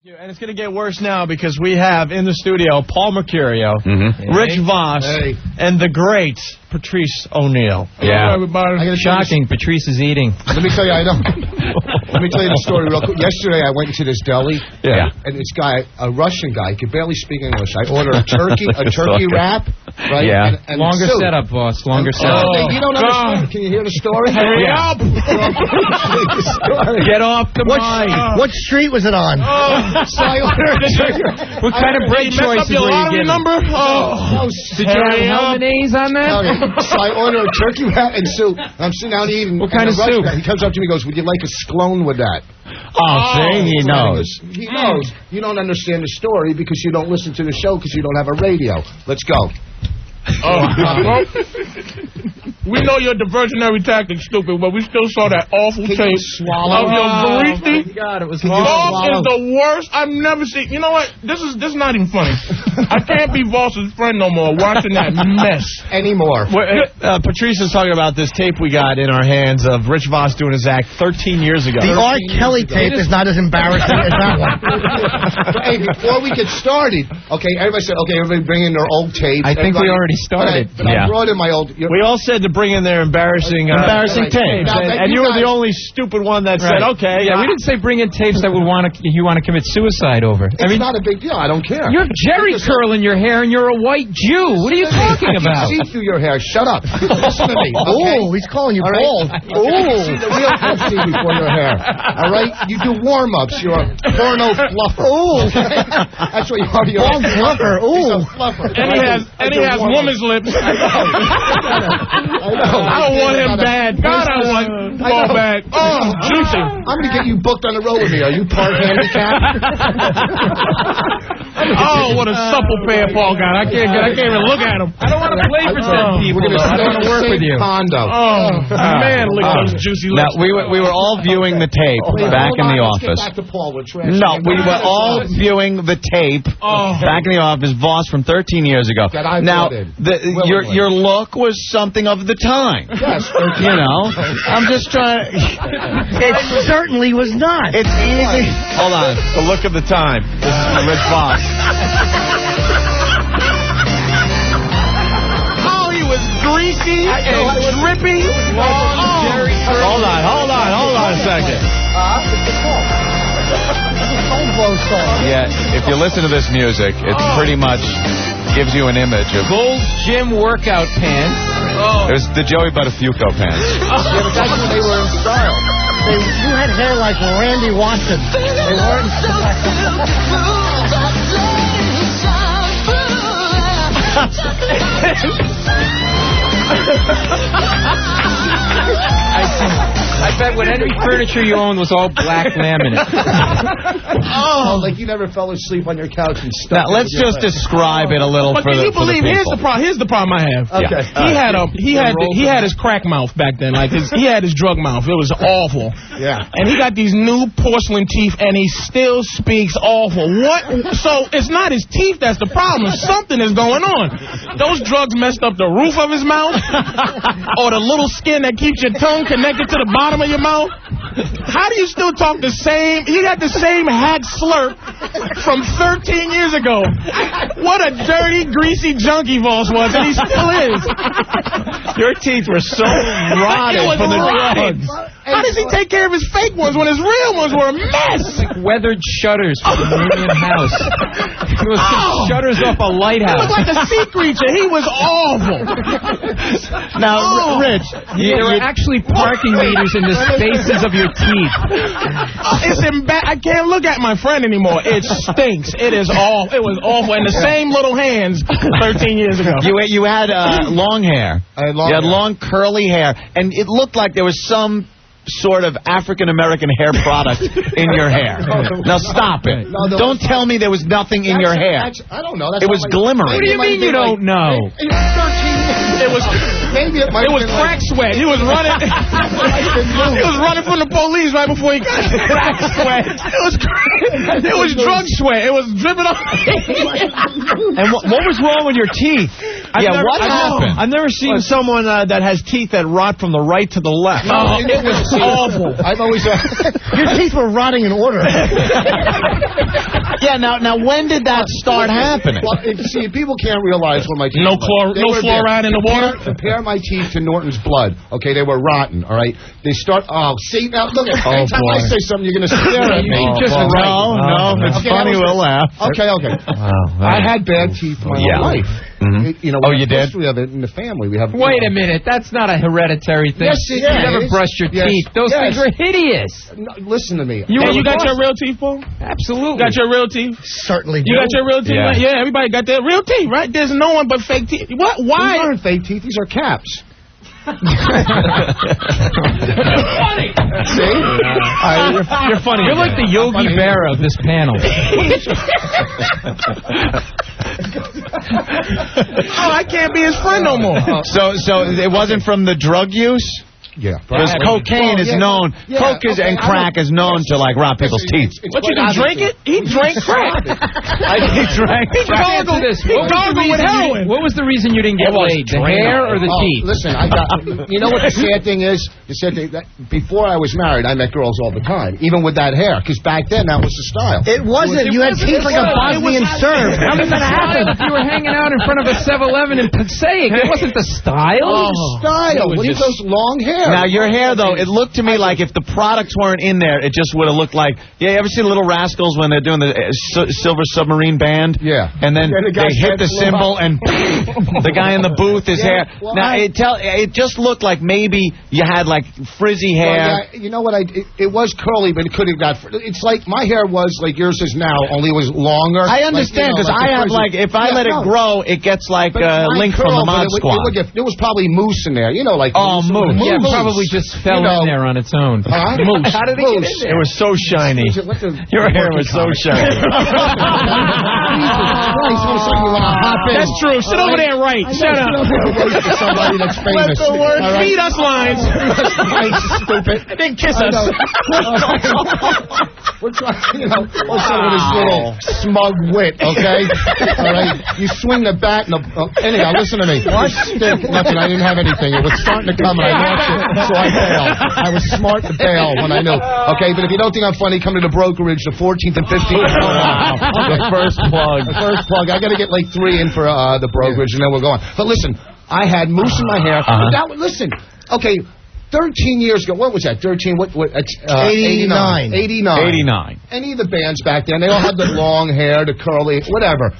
And it's going to get worse now because we have in the studio Paul Mercurio, Rich Voss, and the great Patrice O'Neill. Yeah. Hello, everybody. Shocking. Patrice is eating. Let me tell you, let me tell you the story real quick. Yesterday, I went into this deli, and this guy, a Russian guy, could barely speak English. I ordered a turkey wrap, right? Yeah. And longer soup. setup, boss. Longer setup. You don't understand. Can you hear the story? Hurry up! Get off the mic. What street was it on? So I ordered a turkey wrap. What kind of break choices were you getting? Number? Did you have Helmanese on that? So I ordered a turkey wrap and soup. I'm sitting down eating. What kind of soup? He comes up to me and goes, "Would you like a sclone with that?" See, he knows. He knows. You don't understand the story because you don't listen to the show because you don't have a radio. Let's go. We know your diversionary tactic, stupid, but we still saw that awful tape of your greasy. God, it was Voss is the worst I've never seen. You know what? This is not even funny. I can't be Voss's friend no more watching that mess anymore. Patrice is talking about this tape we got in our hands of Rich Voss doing his act 13 years ago. The R. Kelly tape is not as embarrassing as that one. Hey, before we get started, okay, everybody said, okay, everybody bring in their old tapes. I think we already started. But I brought in my old... We all said to bring in their embarrassing tapes, and you were the only stupid one that said, okay. Yeah, we didn't say bring in tapes that you want to commit suicide over. It's not a big deal. I don't care. You have Jerry curl in your hair, and you're a white Jew. What are you talking about? I can see through your hair. Shut up. Listen to me. Okay? Oh, he's calling you bald. See the real see before your hair. All right? You do warm-ups. You're a porno fluffer. Oh. That's what you are. You're a fluffer. He's a fluffer. And he has woman's lips. I don't want him bad. God, I want Paul bad. Oh, juicy. I'm going to get you booked on the road with me. Are you part handicapped? Oh, what a supple pair Paul got. I can't even look at him. I don't want to play for 10 people. I don't want to work with you. Condo. Oh, man, look at those juicy lips. Now, we were all viewing the tape back in the office. Let's get back to Paul. No, we were all viewing the tape back in the office, Voss from 13 years ago. Now, your look was something of the time. Yes, you know. I'm just trying. It certainly was not. It's easy. Hold on. The look of the time. This is from Rich Voss. Oh, he was greasy and drippy. Hold on a second. Yeah, if you listen to this music, it pretty much gives you an image of Gold gym workout pants. There's the Joey Buttafuoco pants. Yeah, but that's when they were in style. You had hair like Randy Watson. They weren't. I bet when any furniture you owned was all black laminate. Like you never fell asleep on your couch and stuff. Now, let's just describe it a little But for can the you believe? people. Here's the problem I have. Okay. He had his crack mouth back then. Like he had his drug mouth. It was awful. Yeah. And he got these new porcelain teeth, and he still speaks awful. What? So it's not his teeth that's the problem. Something is going on. Those drugs messed up the roof of his mouth, or the little skin that keeps your tongue connected to the bottom of your mouth. How do you still talk the same? You got the same hack slurp from 13 years ago. What a dirty, greasy junkie Voss was, and he still is. Your teeth were so rotted from the drugs. How does he take care of his fake ones when his real ones were a mess? Like weathered shutters from a Indian house. It was shutters off a lighthouse. He was like a sea creature. He was awful. Now, Rich, there were actually parking meters in the spaces of your teeth. I can't look at my friend anymore. It stinks. It is awful. It was awful. And the same little hands 13 years ago. You had long hair. You had long curly hair, and it looked like there was some sort of African-American hair product in your hair. Now stop it. Don't tell me there was nothing in your hair. I don't know. It was glimmering. What do you mean you don't know? It was crack sweat. He was running. He was running from the police right before he got crack sweat. It was drug sweat. It was dripping off. And what was wrong with your teeth? What happened? I've never seen someone that has teeth that rot from the right to the left. Oh, it was awful. I've always... Your teeth were rotting in order. Yeah, now when did that start happening? Well, see, people can't realize when my teeth... No fluoride in the water? Compare my teeth to Norton's blood. Okay, they were rotten, all right? They start... Oh, see, now, look, every time I say something, you're going to stare at me. No, it's funny, we'll laugh. Okay. I had bad teeth my whole life. Mm-hmm. You know, you did? We have it in the family. We have. Wait a minute, that's not a hereditary thing. Yes, you never brushed your teeth. Those things are hideous. No, listen to me. You got your real teeth, Paul? Absolutely. Got your real teeth? Certainly. You got your real teeth? Yeah, everybody got their real teeth, right? There's no one but fake teeth. What? Why? These aren't fake teeth. These are caps. Funny. See? You're funny. You're like the Yogi Berra of this panel. I can't be his friend no more. So it wasn't from the drug use? Yeah. Because cocaine is known, coke and crack is known to, like, rot people's teeth. But you can drink it? He drank crack. He gargled with heroin. What was the reason you didn't get laid? The hair or the teeth? Listen, you know what the sad thing is? The sad thing, before I was married, I met girls all the time, even with that hair, because back then that was the style. It wasn't. You had teeth like a Bosnian Serb. How did that happen? If you were hanging out in front of a 7-Eleven in Passaic, it wasn't the style. It was the style. What are those long hair? Now, your hair, though, it looked to me like if the products weren't in there, it just would have looked like... Yeah, you ever seen Little Rascals when they're doing the Silver Submarine Band? Yeah. And then they hit the cymbal and the guy in the booth, his hair. Well, now, it just looked like maybe you had, like, frizzy hair. Well, you know what? It was curly, but it could have got... It's like my hair was like yours is now, only it was longer. I understand, because I have, like, if I let it grow, it gets like Link from the Mod Squad. There was probably moose in there, you know, like... Oh, moose. Yeah, probably just fell in there on its own. Huh? Moose. How did it get in there? It was so shiny. Your hair was so shiny. That's true. Sit over there and write. Shut up. Somebody that's famous. Let the word feed us lines. Stupid. Then kiss us. We're trying, you know, what's up with this little smug wit, okay? All right? You swing the bat and anyhow, listen to me. Nothing, I didn't have anything. It was starting to come and I lost it, so I bailed. I was smart to bail when I knew. Okay, but if you don't think I'm funny, come to the brokerage, the 14th and 15th. The first plug. The first plug. I got to get like 3 in for the brokerage and then we'll go on. But listen, I had mousse in my hair. Listen, okay, 13 years ago, what was that? 13, 89. 89. Any of the bands back then, they all had the long hair, the curly, whatever.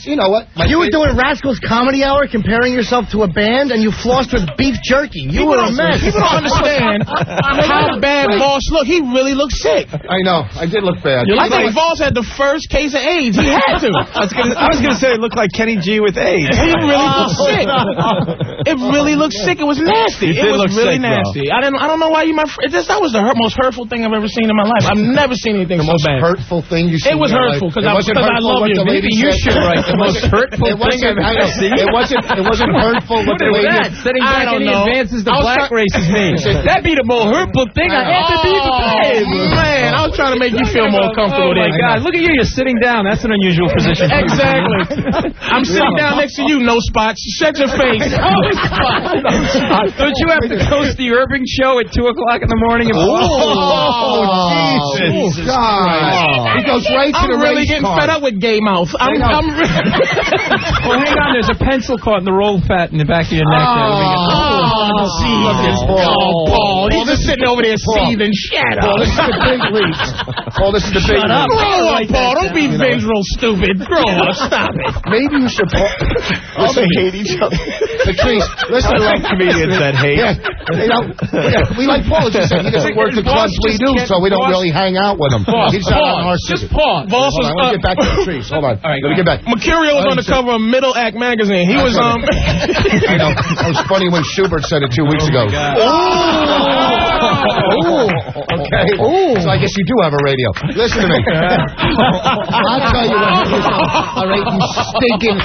You know what? You were doing Rascals Comedy Hour comparing yourself to a band, and you flossed with beef jerky. You were a mess. People don't understand how bad Voss looked. He really looked sick. I know. I did look bad. I think Voss had the first case of AIDS. He had to. I was going to say it looked like Kenny G with AIDS. He really looked sick. It really looked sick. It was nasty. It was really nasty. I don't know why you my friend. That was the most hurtful thing I've ever seen in my life. I've never seen anything so bad. The most hurtful thing you seen. It was hurtful because I love you. Maybe you should write the most hurtful thing I've ever seen. It wasn't hurtful. What is that? Setting back any advances the black race has made. That'd be the most hurtful thing I ever did. Man, I was trying to make you feel more comfortable. Oh my God! Look at you. You're sitting down. That's an unusual position. Exactly. I'm sitting down next to you. No spots. Shut your face. Don't you have to host the Irving show at 2 o'clock in the morning? Jesus! God! He goes right to the race car. I'm really getting fed up with gay mouth. Well, hang on. There's a pencil caught in the roll fat in the back of your neck. Paul. He's just sitting over there seething. Shut up. Paul, this is the big leagues. Paul, this is the big leagues. Grow up, Paul. Don't be vengeful, stupid. Grow up. Stop it. Maybe you should... They hate each other. Patrice, listen. I love comedians that hate. We like Paul. He doesn't work the clubs we do, so we don't really hang out with him. He's not on our just pause. Voss was... I want to get back to Patrice. Hold on. All right, let me get back. Mercurial was on the cover of Middle Act magazine. He was I know. It was funny when Schubert said it 2 weeks ago. Okay. So I guess you do have a radio. Listen to me. I'll tell you what. All right, you stinking.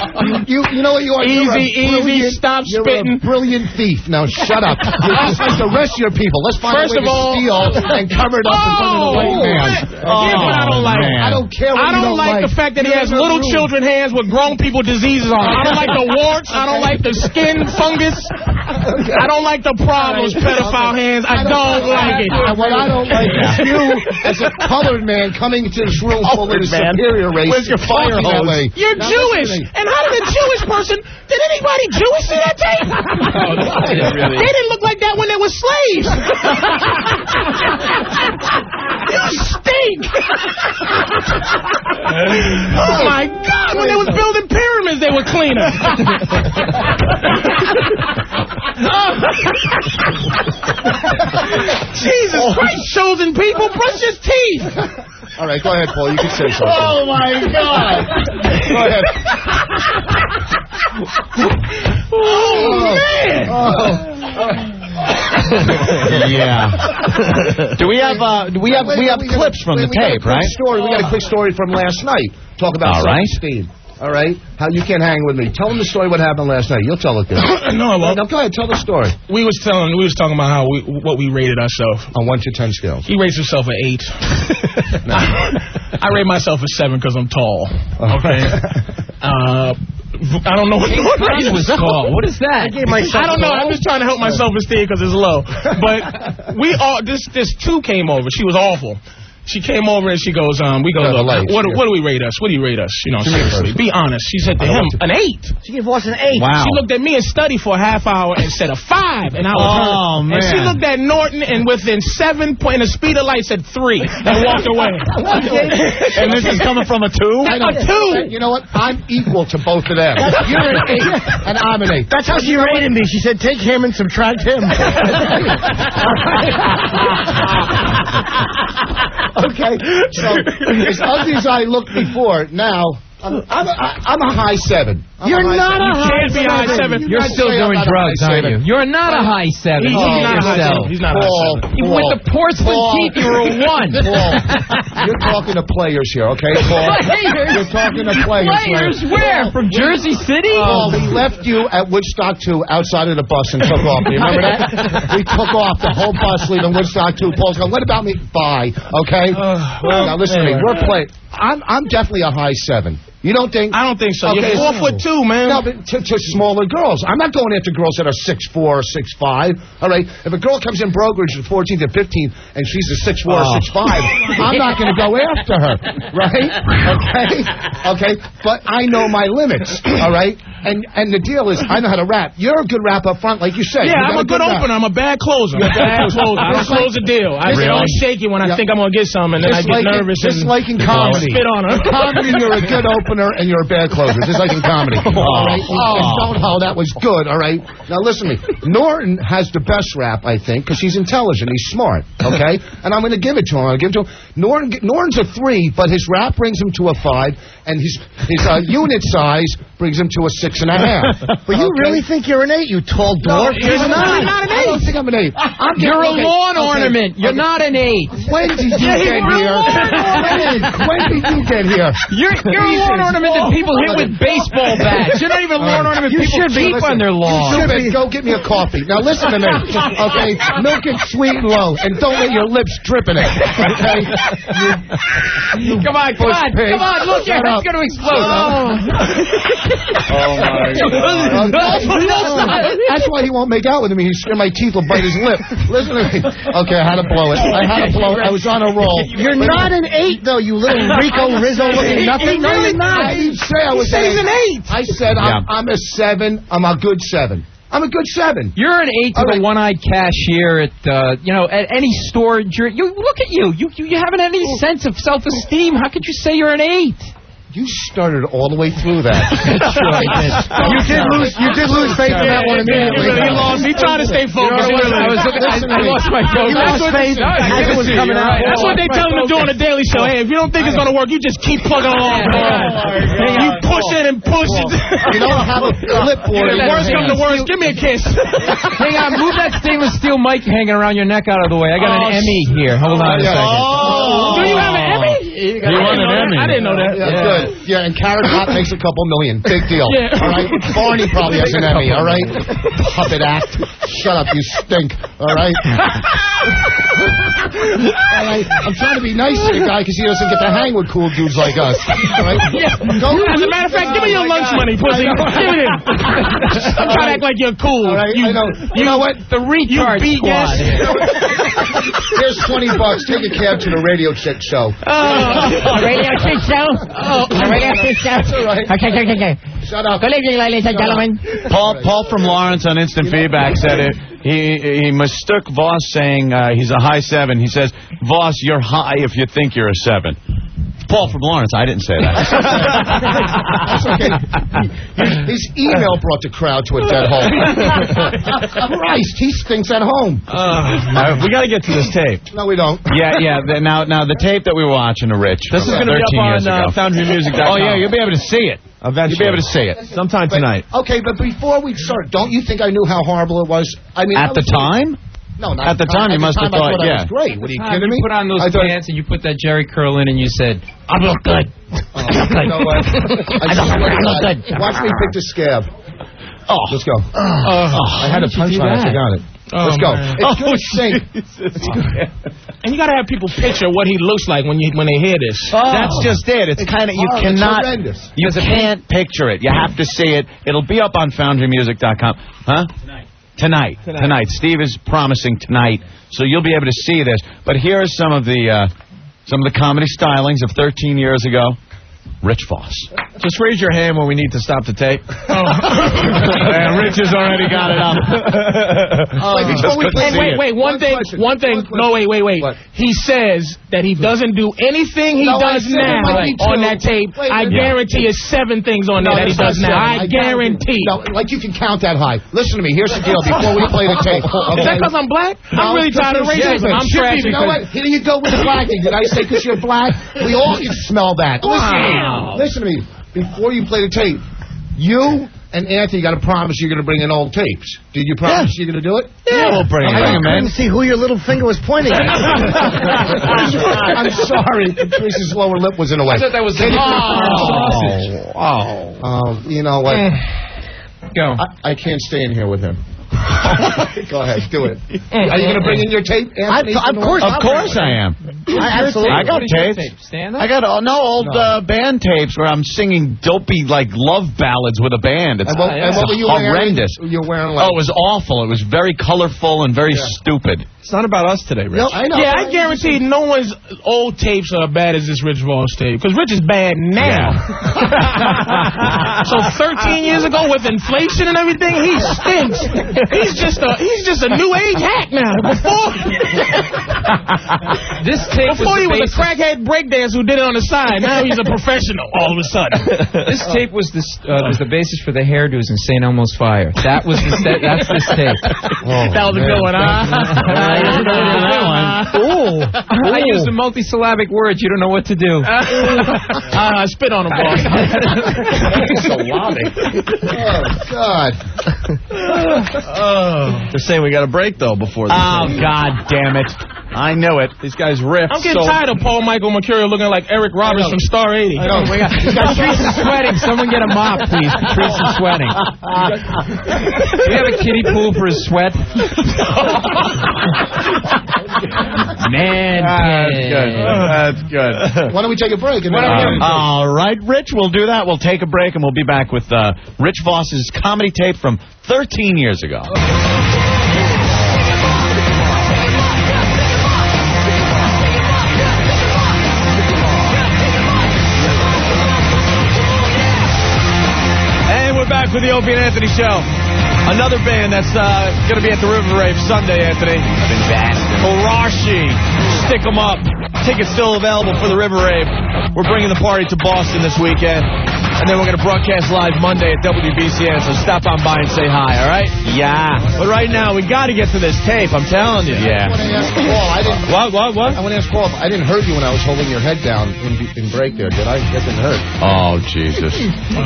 You know what you are? Easy. Stop spitting. You're a brilliant thief. Now shut up. You're just like the rest of your people. Let's find a way to steal and cover it up in front of the white man. Can't put out don't like. I don't care what I don't like the fact that he has little children hands with grown people diseases on. I don't like the warts. I don't like the skin fungus. I don't like the problems, pedophile hands. I don't like it. And what I don't like is you, as a colored man, coming into this room full of the superior race. Where's your fire hose? You're Jewish. And how did a Jewish person, did anybody Jewish see that tape? They didn't look like that when they were slaves. You stink. Oh, my God. When they was building pyramids, they were cleaner. Jesus Christ, chosen people, brush your teeth. All right, go ahead, Paul. You can say something. Oh, my God. Go ahead. Oh, man. Yeah. Do we have clips from the tape, right? We got a quick story from last night. Talk about self-esteem. All right? How you can't hang with me. Tell them the story what happened last night. You'll tell it, good. No, I won't. No, go ahead. Tell the story. We was talking about how what we rated ourselves. On 1 to 10 scale. He rates himself an 8. I rate myself a 7 because I'm tall. Okay. I don't know what Norton was called. What is that? I don't know. I'm just trying to help my self-esteem because it's low. But we all this 2 came over. She was awful. She came over and she goes, we go, look, what do we rate us? What do you rate us? You know, seriously, be honest. She said to him, an 8. She gave Voss an 8. Wow. She looked at me and studied for a half hour and said a 5, and I was hurt. Man. And she looked at Norton and within 7 point, in the speed of light said 3 and walked away. And this is coming from a 2? A 2. You know what? I'm equal to both of them. You're an 8, and I'm an 8. That's how she rated me. She said, take him and subtract him. Okay, so as ugly as I looked before, now I'm a high 7. You're not a high 7. Can't be high 7. You're still doing drugs, aren't you? You're not a high 7. He's not a high 7. He's not a high 7. With the porcelain teeth, you were a 1. Paul, you're talking to players here, okay, Paul? Players? You're talking to players. Players where? From Jersey City? Paul, we left you at Woodstock 2 outside of the bus and took off. Do you remember that? We took off the whole bus leaving Woodstock 2. Paul's going, what about me? Bye, okay? Now listen to me. We're playing. I'm definitely a high 7. You don't think? I don't think so. Okay, you're 4'2", man. No, but to smaller girls. I'm not going after girls that are 6'4", or 6'5". All right. If a girl comes in brokerage at 14 to 15 and she's a 6'4", or 6'5", I'm not going to go after her. Right? Okay. But I know my limits. All right. And the deal is, I know how to rap. You're a good rap up front, like you said. Yeah, I'm a good opener. I'm a bad closer. I don't close a deal. I don't shake it when I think I'm going to get some, and then I get nervous. Just like in comedy. Spit on her. In comedy, you're a good opener and you're a bad closer. Just like in comedy. All right? That was good, all right? Now listen to me. Norton has the best rap, I think, because he's intelligent. He's smart, okay? And I'm going to give it to him. Norton's a 3, but his rap brings him to a 5, and his unit size brings him to a 6.5. But you really think you're an 8, you tall dwarf? You're not an 8. I don't think I'm an 8. You're a lawn ornament. You're not an 8. When did you get here? When did you get here? You're a lawn ornament that people hit with baseball bats. You're not even a lawn ornament people keep on their lawn. Go get me a coffee. Now listen to me, okay? Milk it sweet and low, and don't let your lips drip in it, okay? Come on. Look, your head's going to explode. Oh, my God. That's why he won't make out with me. He's scared my teeth will bite his lip. Listen to me. Okay, I had to blow it. I was on a roll. You're not an 8, though, you little Rico Rizzo looking nothing. No, you're not. I didn't say I was an 8. I said I'm a 7. I'm a good 7. I'm a good 7. You're an 8 to the one-eyed cashier at at any store. You look at you. You haven't any sense of self-esteem. How could you say you're an 8? You started all the way through that. You did lose faith in that one immediately. He lost. He tried to stay focused. I lost my focus. You lost faith as it was coming out. That's what they tell him to do on the Daily Show. Hey, if you don't think it's going to work, you just keep plugging along. You push it and push it. You don't have a clipboard. Worst come to worst, give me a kiss. Hang on, move that stainless steel mic hanging around your neck out of the way. I got an Emmy here. Hold on a second. Do you have an Emmy? He won an Emmy. I didn't know that. Yeah, good. Yeah, and Carrot Top makes a couple million. Big deal. Yeah. All right? Barney probably has an Emmy, all right? Puppet act. Shut up, you stink. All right? All right? I'm trying to be nice to the guy because he doesn't get to hang with cool dudes like us. All right? Yeah. As a matter of fact, give me your lunch money, pussy. Give it in. I'm trying to act like you're cool. All right? You know what? The retard squad. Here's $20. Take a cab to the Radio Chick Show. The Radio Chick Show? The Radio Chick Show? That's all right. Okay. Shut up. Good evening, ladies and gentlemen. Paul from Lawrence on Instant Feedback said it. He mistook Voss saying he's a high 7. He says, Voss, you're high if you think you're a 7. Paul from Lawrence, I didn't say that. That's okay. His email brought the crowd to a dead halt. Christ, he stinks at home. We got to get to this tape. No, we don't. Yeah. Now the tape that we were watching to Rich. This is going to be up on FoundryMusic.com. Oh, yeah, you'll be able to see it. Eventually. You'll be able to see it. Sometime tonight. Okay, but before we start, don't you think I knew how horrible it was? I mean, At the time? No, not at the time. You must have thought, yeah. It was great. What are you kidding me? You put on those pants and you put that Jerry curl in and you said, I look good. You know what? I look good. Watch me pick the scab. Oh, let's go. I had a punchline. I forgot it. Let's go. It's good to sing. And you got to have people picture what he looks like when they hear this. That's just it. It's kind of, you cannot, you can't picture it. You have to see it. It'll be up on FoundryMusic.com. Huh? Tonight. Steve is promising tonight, so you'll be able to see this. But here are some of the comedy stylings of 13 years ago. Rich Voss. Just raise your hand when we need to stop the tape. Yeah, Rich has already got it up. Wait. One thing. No, wait. What? He says that he doesn't do anything he does now on that tape. I guarantee it's 7 things on there that he does now. I guarantee. No, like you can count that high. Listen to me. Here's the deal. Before we play the tape. Is that because I'm black? I'm really tired of racism. I'm trash. You know what? Here you go with the blacking. Did I say because you're black? We all can smell that. Listen to me. Before you play the tape, you and Anthony got to promise you're going to bring in old tapes. Did you promise you're going to do it? Yeah, we'll bring them in. I couldn't see who your little finger was pointing at. I'm sorry. Patrice's lower lip was in the way. I thought that was you know what? Go. I can't stay in here with him. Go ahead, do it. Are you going to bring in your tape, Anthony? Of course I am. Absolutely. I got tapes. I got old band tapes where I'm singing dopey love ballads with a band. It's what were you horrendous. Wearing? You're wearing it was awful. It was very colorful and very stupid. It's not about us today, Rich. No, I know. Yeah, I guarantee no one's old tapes are as bad as this Rich Voss tape. Because Rich is bad now. So 13 years ago, with inflation and everything, he stinks. He's just a new age hack now. Before he was a crackhead breakdancer who did it on the side. Now he's a professional all of a sudden. This tape was the basis for the hairdos in St. Elmo's Fire. That's this tape. That was a good one, huh? I used the multisyllabic words. You don't know what to do. Spit on him, boss. Syllabic. Oh, God. They're saying we got a break, though, before this. Oh, God damn it. I knew it. These guys riffed. I'm getting tired of Paul Michael Mercurial looking like Eric Roberts from Star 80. I know. Patrice is sweating. Someone get a mop, please. Patrice is sweating. Do you have a kiddie pool for his sweat? Man. That's good. Why don't we take a break? All right, Rich, we'll do that. We'll take a break, and we'll be back with Rich Voss's comedy tape from 13 years ago. Back with the Opie and Anthony Show. Another band that's going to be at the River Rave Sunday, Anthony. Arashi. Stick 'em up. Tickets still available for the River Rave. We're bringing the party to Boston this weekend. And then we're going to broadcast live Monday at WBCN, so stop on by and say hi, all right? Yeah. But right now, we got to get to this tape, I'm telling you. Yeah. I want to ask Paul. What? I want to ask Paul. I didn't hurt you when I was holding your head down in break there, did I? That didn't hurt. Oh, Jesus.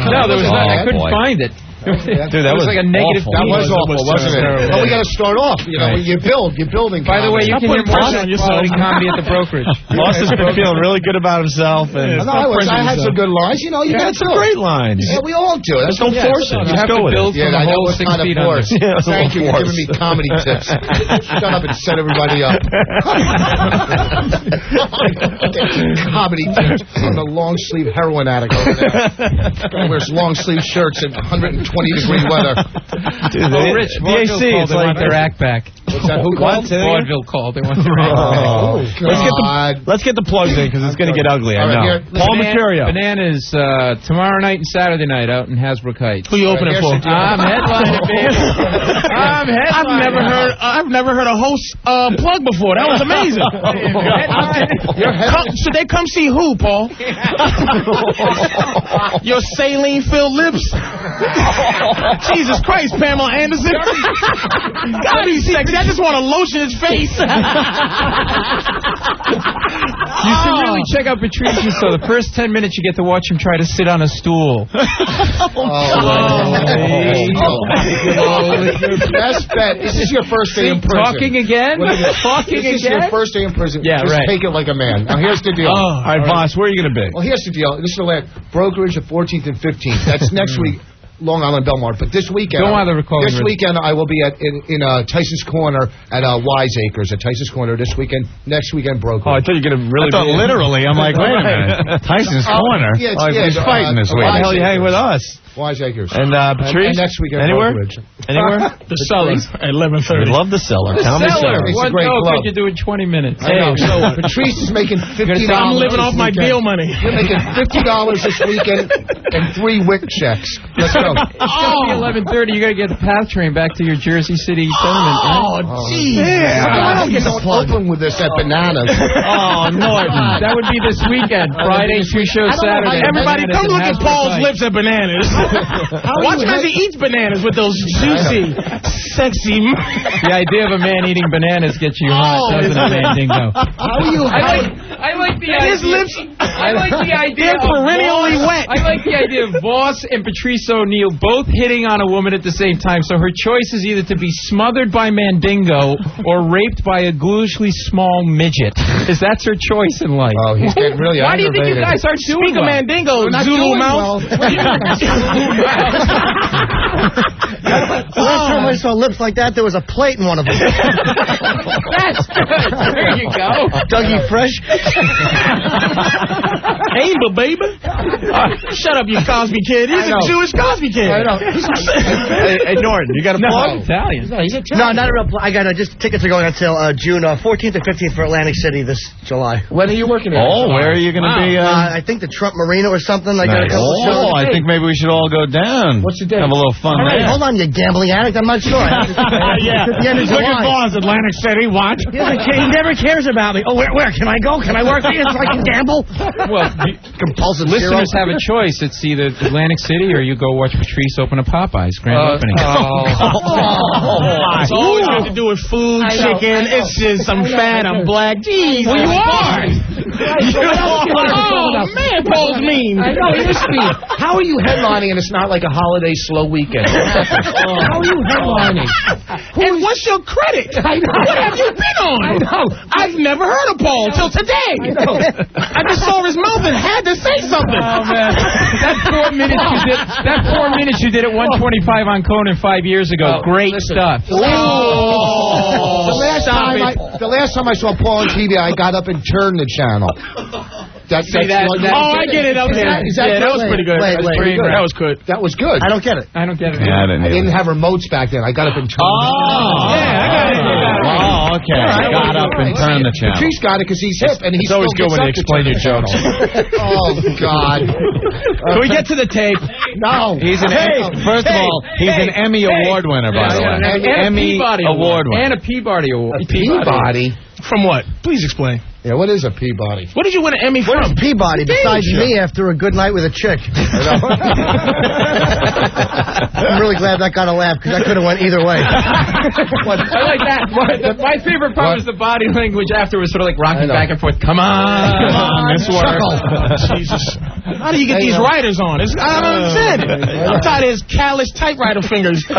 No, there was not. I couldn't find it. Dude, that was like a negative. That was awful, wasn't it? But we got to start off. You know, you're building. By the way, you can hear more quality comedy at the brokerage. Voss has been feeling really good about himself. And I had some good lines. You know, you got some great lines. Yeah, we all do. Just don't force it. Just go with it. Yeah, I know what kind of force. Thank you for giving me comedy tips. Shut up and set everybody up. Comedy tips from the long sleeve heroin addict over there. Wears long sleeve shirts in 120-degree weather. Dude, Rich, Vaudeville called. They want their act back. What's that? Who called? Vaudeville called. They want their act back. Let's get the plugs in because it's going to get ugly. I know. Paul Mercurio. Bananas tomorrow night and Saturday night out in Hasbrook Heights. Who you opening for? I'm headlining, baby. I've never heard a host plug before. That was amazing. Should they come see who, Paul? Your saline-filled lips. Jesus Christ, Pamela Anderson. Gotta be sexy. I just want to lotion his face. You should really check out Patrice's. So the first 10 minutes you get to watch him try to sit on a stool. Best bet. Is this your first day in prison? Talking again? Talking again? This is your first day in prison. Yeah, just right. take it like a man. Now, here's the deal. All right, Voss, where are you going to be? Well, here's the deal. This is the last brokerage the 14th and 15th. That's next week. Long Island Belmont, but this weekend. This weekend I will be in Tyson's Corner at Wiseacres at Tyson's Corner this weekend. Next weekend, brokerage. Oh, I thought you were going to really. I thought literally. I'm like, wait a minute. Tyson's Corner. Yeah, he's fighting this week. Why the hell are you hanging with us? Wiseacres. And Patrice. And next weekend, anywhere? brokerage. Anywhere? The Cellar at 11:30. We love the Cellar. The Cellar. It's a What great joke club. could you do in 20 minutes? I know. So Patrice is making $50. I'm living off my bill money. You're making $50 this weekend and 3 WIC checks. Let's go. It's going to be 11:30. You got to get the PATH train back to your Jersey City tenement. Oh, jeez. Yeah. You don't open with this at Bananas. Oh, Norton. That would be this weekend. Friday, 2 shows Saturday. Everybody, come look at Paul's lips at Bananas. Watch him as he eats bananas with those juicy, sexy. The idea of a man eating bananas gets you hot, doesn't it, Mandingo? How are you? I like the idea. His lips. I like the idea. They're perennially wet. I like the idea of Voss and Patrice O'Neill both hitting on a woman at the same time. So her choice is either to be smothered by Mandingo or raped by a ghoulishly small midget. Because that's her choice in life. Oh, he's getting really Why do you think you guys aren't doing Speak of Mandingo, Zulu mouth. Last time I saw lips like that, there was a plate in one of them. That's good. There you go. Dougie Fresh. Amber, baby. Shut up, you Cosby kid. He's a Jewish Cosby kid. I know. Hey, Norton, you got a plug? Italian. No, not a real I got just tickets are going on sale June 14th and 15th for Atlantic City this July. When are you working at? Oh, where are you going to be? I think the Trump Marina or something. I got a couple of shows. I think maybe we should all go down. What's the date? Have a little fun All right, there. hold on, you gambling addict. I'm not sure. Yeah. At the end of Look at July. Voss, Atlantic City. What? He never cares about me. Oh, where can I go? Can I work here so I can gamble? Well, Compulsive listeners zero. have a choice. It's either Atlantic City or you go watch Patrice open a Popeyes grand opening. It's always got to do with food, chicken. It's just I'm fat, I'm black. Jeez, Well, you are. Oh, man, Paul's mean. I know, he is mean. How are you headlining and it's not like a holiday slow weekend? How are you headlining? And what's your credit? I know. What have you been on? I know. I've never heard of Paul till today. I know. I just saw his mouth and had to say something. Oh man, that 4 minutes you did. That 4 minutes you did at 125 on Conan 5 years ago. Great stuff. The last time I saw Paul on TV, I got up and turned the channel. I get it. Okay. That was pretty good. That was good. That was good. I don't get it. I don't get it. Yeah, I didn't have remotes back then. I got up and turned. Yeah, I got it. Oh, okay. Got up and turned the channel. Patrice got it because he's hip and he's always good when you explain your jokes. Oh God! Can we get to the tape? No. He's an first of all, he's an Emmy Award winner, by the way. And Emmy Peabody Award winner. and a Peabody Award. Peabody. From what? Please explain. Yeah, what is a Peabody? What did you win an Emmy from? What is Peabody besides me after a good night with a chick? I'm really glad that got a laugh because I could have went either way. I like that. My favorite part was the body language afterwards, sort of like rocking back and forth. Come on, Miss Work. Jesus. How do you get these writers on? I don't understand it. I'm tired of his callous typewriter fingers. He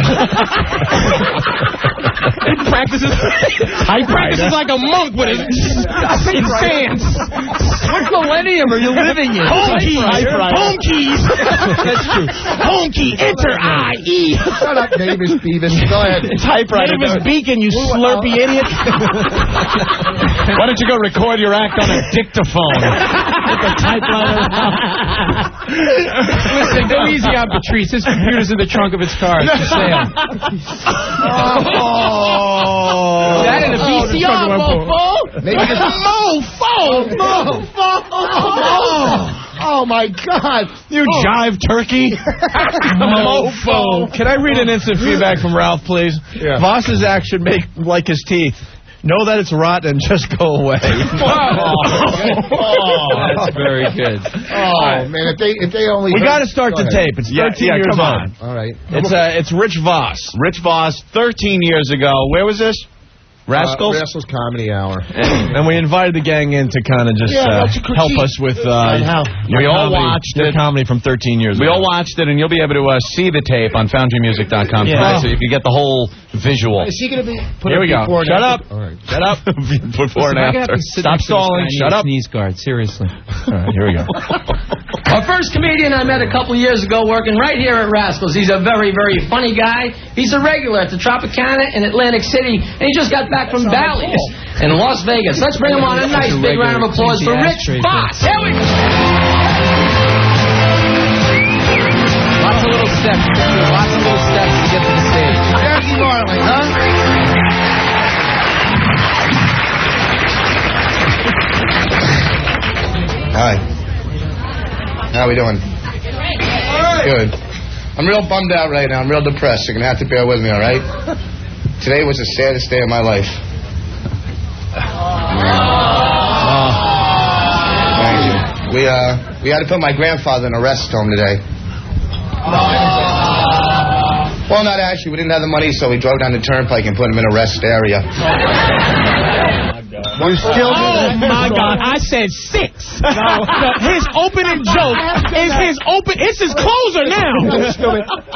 practices like a monk with his sands. What millennium are you living in? Home keys. That's true. Home key. Enter IE. Shut up, Davis Beavis. Go ahead. Typewriter. Davis Beacon, you slurpy idiot. Why don't you go record your act on a dictaphone? With a typewriter. Listen, go easy on Patrice. His computer's in the trunk of his car. It's for sale. That in a VCR, mofo. Maybe just mofo. Oh, my God. You jive turkey. Mofo. Can I read an instant feedback from Ralph, please? Yeah. Voss's act should make like his teeth. Know that it's rotten and just go away. That's very good. Oh, man, if they only... We got to start the tape. It's 13 years come on. All right. It's Rich Voss. Rich Voss, 13 years ago. Where was this? Rascals? Rascals Comedy Hour. And we invited the gang in to kind of just help us with we all watched your it. comedy from 13 years ago. We all watched it, and you'll be able to see the tape on foundrymusic.com tonight, so you can get the whole visual. Is he going to be put Here we go. before and Shut after? up. All right. Shut up. Before and after. Stop stalling. Shut up. Sneeze guard, seriously. All right, here we go. Our first comedian I met a couple years ago working right here at Rascals. He's a very, very funny guy. He's a regular at the Tropicana in Atlantic City, and he just got back from Bally's in Las Vegas. Let's bring him on a nice big round of applause for Rich Voss. Here we go. Lots of little steps to get to the stage. Jackie Marley, huh? Hi. How we doing? Good. I'm real bummed out right now. I'm real depressed. You're going to have to bear with me, all right? Today was the saddest day of my life. Thank you. We had to put my grandfather in a rest home today. Well, not actually. We didn't have the money, so we drove down the turnpike and put him in a rest area. Oh, my God. I said 6. No, his opening joke is it's his closer now.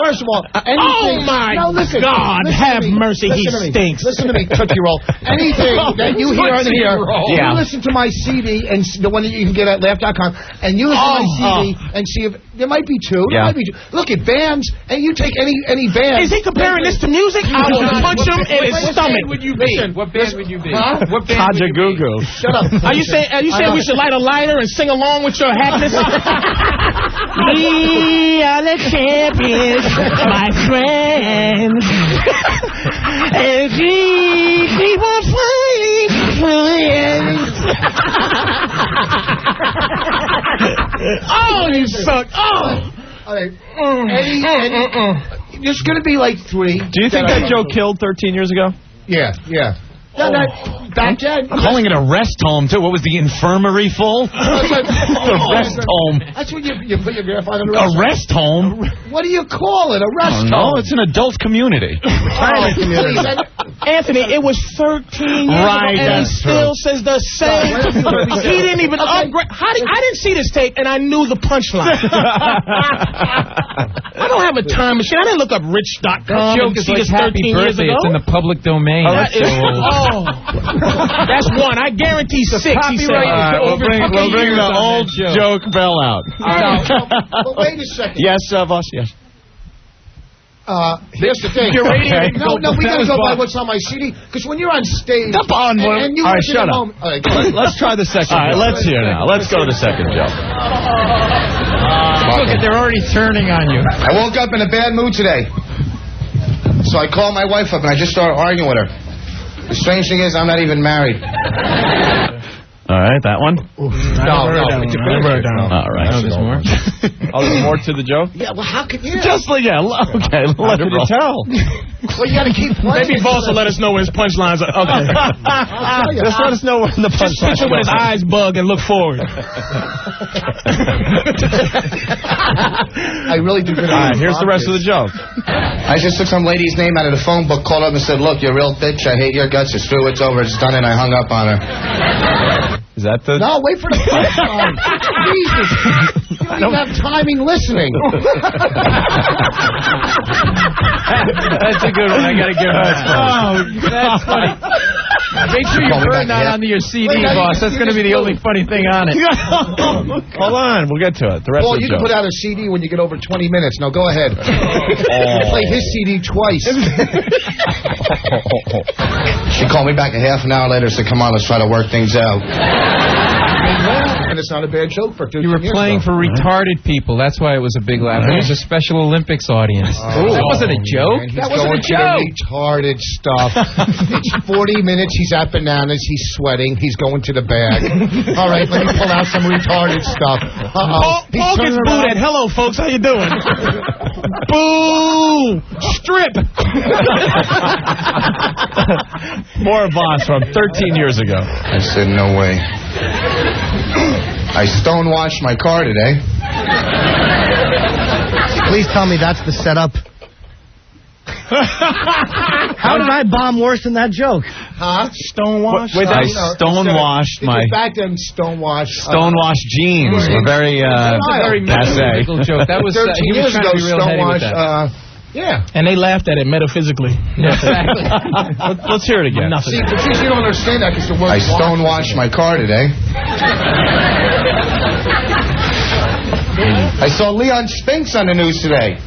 First of all, anything... Oh, my God. Have mercy. He stinks. Listen to me, Cookie Roll. Anything that you hear on here, Yeah. you listen to my CD, and the one that you can get at laugh.com, and you listen to my CD and see if... There might be two. There might be two. Look at bands, and you take any band... Is he comparing this to music? I will punch him in his stomach. What band would you be? Huh? What band would you be? Goo. Shut up. Are you saying we should light a lighter and sing along with your happiness? We are the champions, my friends. And we keep on fighting. Oh, you suck. Oh. All right. There's going to be like 3. Do you think that joke killed 13 years ago? Yeah. Back then. Calling it a rest home, too. What was the infirmary full? The rest home. That's when you put your grandfather in A rest home? What do you call it? A rest home? No, it's an adult community. Retirement community. Anthony, it was 13 years ago, and he still says the same. He didn't even upgrade. I didn't see this tape, and I knew the punchline. I don't have a time machine. I didn't look up rich.com and see this 13 years ago. It's in the public domain. That's one. I guarantee 6, he said. We'll bring the old joke bell out. But wait a second. Yes, Voss, yes. Here's the thing. Your rating No, we got to go by what's on my CD. Because when you're on stage... Stop on one. And you All right, listen shut at up. home, all right, go ahead. Let's try the second joke. Let's hear now. Let's go to the second joke. Look, they're already turning on you. I woke up in a bad mood today. So I called my wife up and I just started arguing with her. The strange thing is I'm not even married. All right, that one? No. All right. There's more. There's more to the joke? Yeah, well, how could you? Just like, okay, How did you tell? Well, you got to keep playing. Maybe Voss will let us know when his punchlines are. Okay. Just let us know when the Just picture when his eyes bug and look forward. I really do. All right, here's the rest of the joke. I just took some lady's name out of the phone book, called up and said, "Look, you're a real bitch. I hate your guts. It's true. It's over. It's done." And I hung up on her. Is that the... No, wait for the punchline. Jesus. You don't even have timing listening. That's a good one. I got to give it that. Oh, that's funny. Make sure you burn that onto your CD, Voss. That's going to be the only funny thing on it. Hold on, we'll get to it. The rest Well, of the you can joke. put out a CD when you get over 20 minutes. Now, go ahead. You play his CD twice. She called me back a half an hour later and said, "Come on, let's try to work things out." And it's not a bad joke for 13 You were years playing ago. for retarded people. That's why it was a big laugh. It was a Special Olympics audience. That wasn't a joke. Man, That wasn't a he's going joke. to the retarded stuff. It's 40 minutes. He's at Bananas. He's sweating. He's going to the bag. All right, let me pull out some retarded stuff. Paul gets booed at. Hello, folks. How you doing? Boo! Strip. More Voss from 13 years ago. I said, "No way." I stonewashed my car today. Please tell me that's the setup. How did I bomb worse than that joke? Huh? Stonewash? I stonewashed my... Back then, stonewashed. Stonewashed jeans were very, That's a very metaphysical joke. That was 13 he was years trying ago, to be real heady with that. yeah. And they laughed at it metaphysically. Exactly. Let's hear it again. Nothing. See, Patrice, you don't understand that because the word I stonewashed my car today. I saw Leon Spinks on the news today.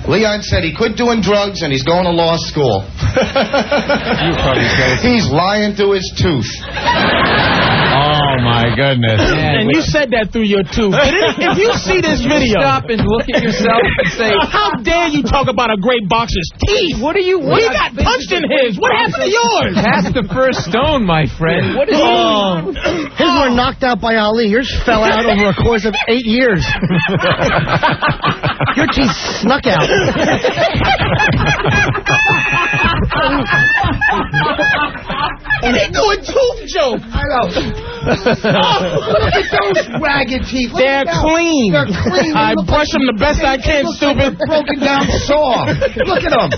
Leon said he quit doing drugs and he's going to law school. He's lying through his tooth. Oh, my goodness. And you said that through your tooth. If you see this video, Stop and look at yourself and say, how dare you talk about a great boxer's teeth? what are you... He got punched in his. What happened to yours? Past the first stone, my friend. What is His were knocked out by Ali. Yours fell out over a course of 8 years. Your teeth snuck out. And they do a tooth joke. I know. Look at those ragged teeth. Look They're at them. clean. They're clean. I They look brush them the best I can, looks like a stupid. broken down saw. Look at them.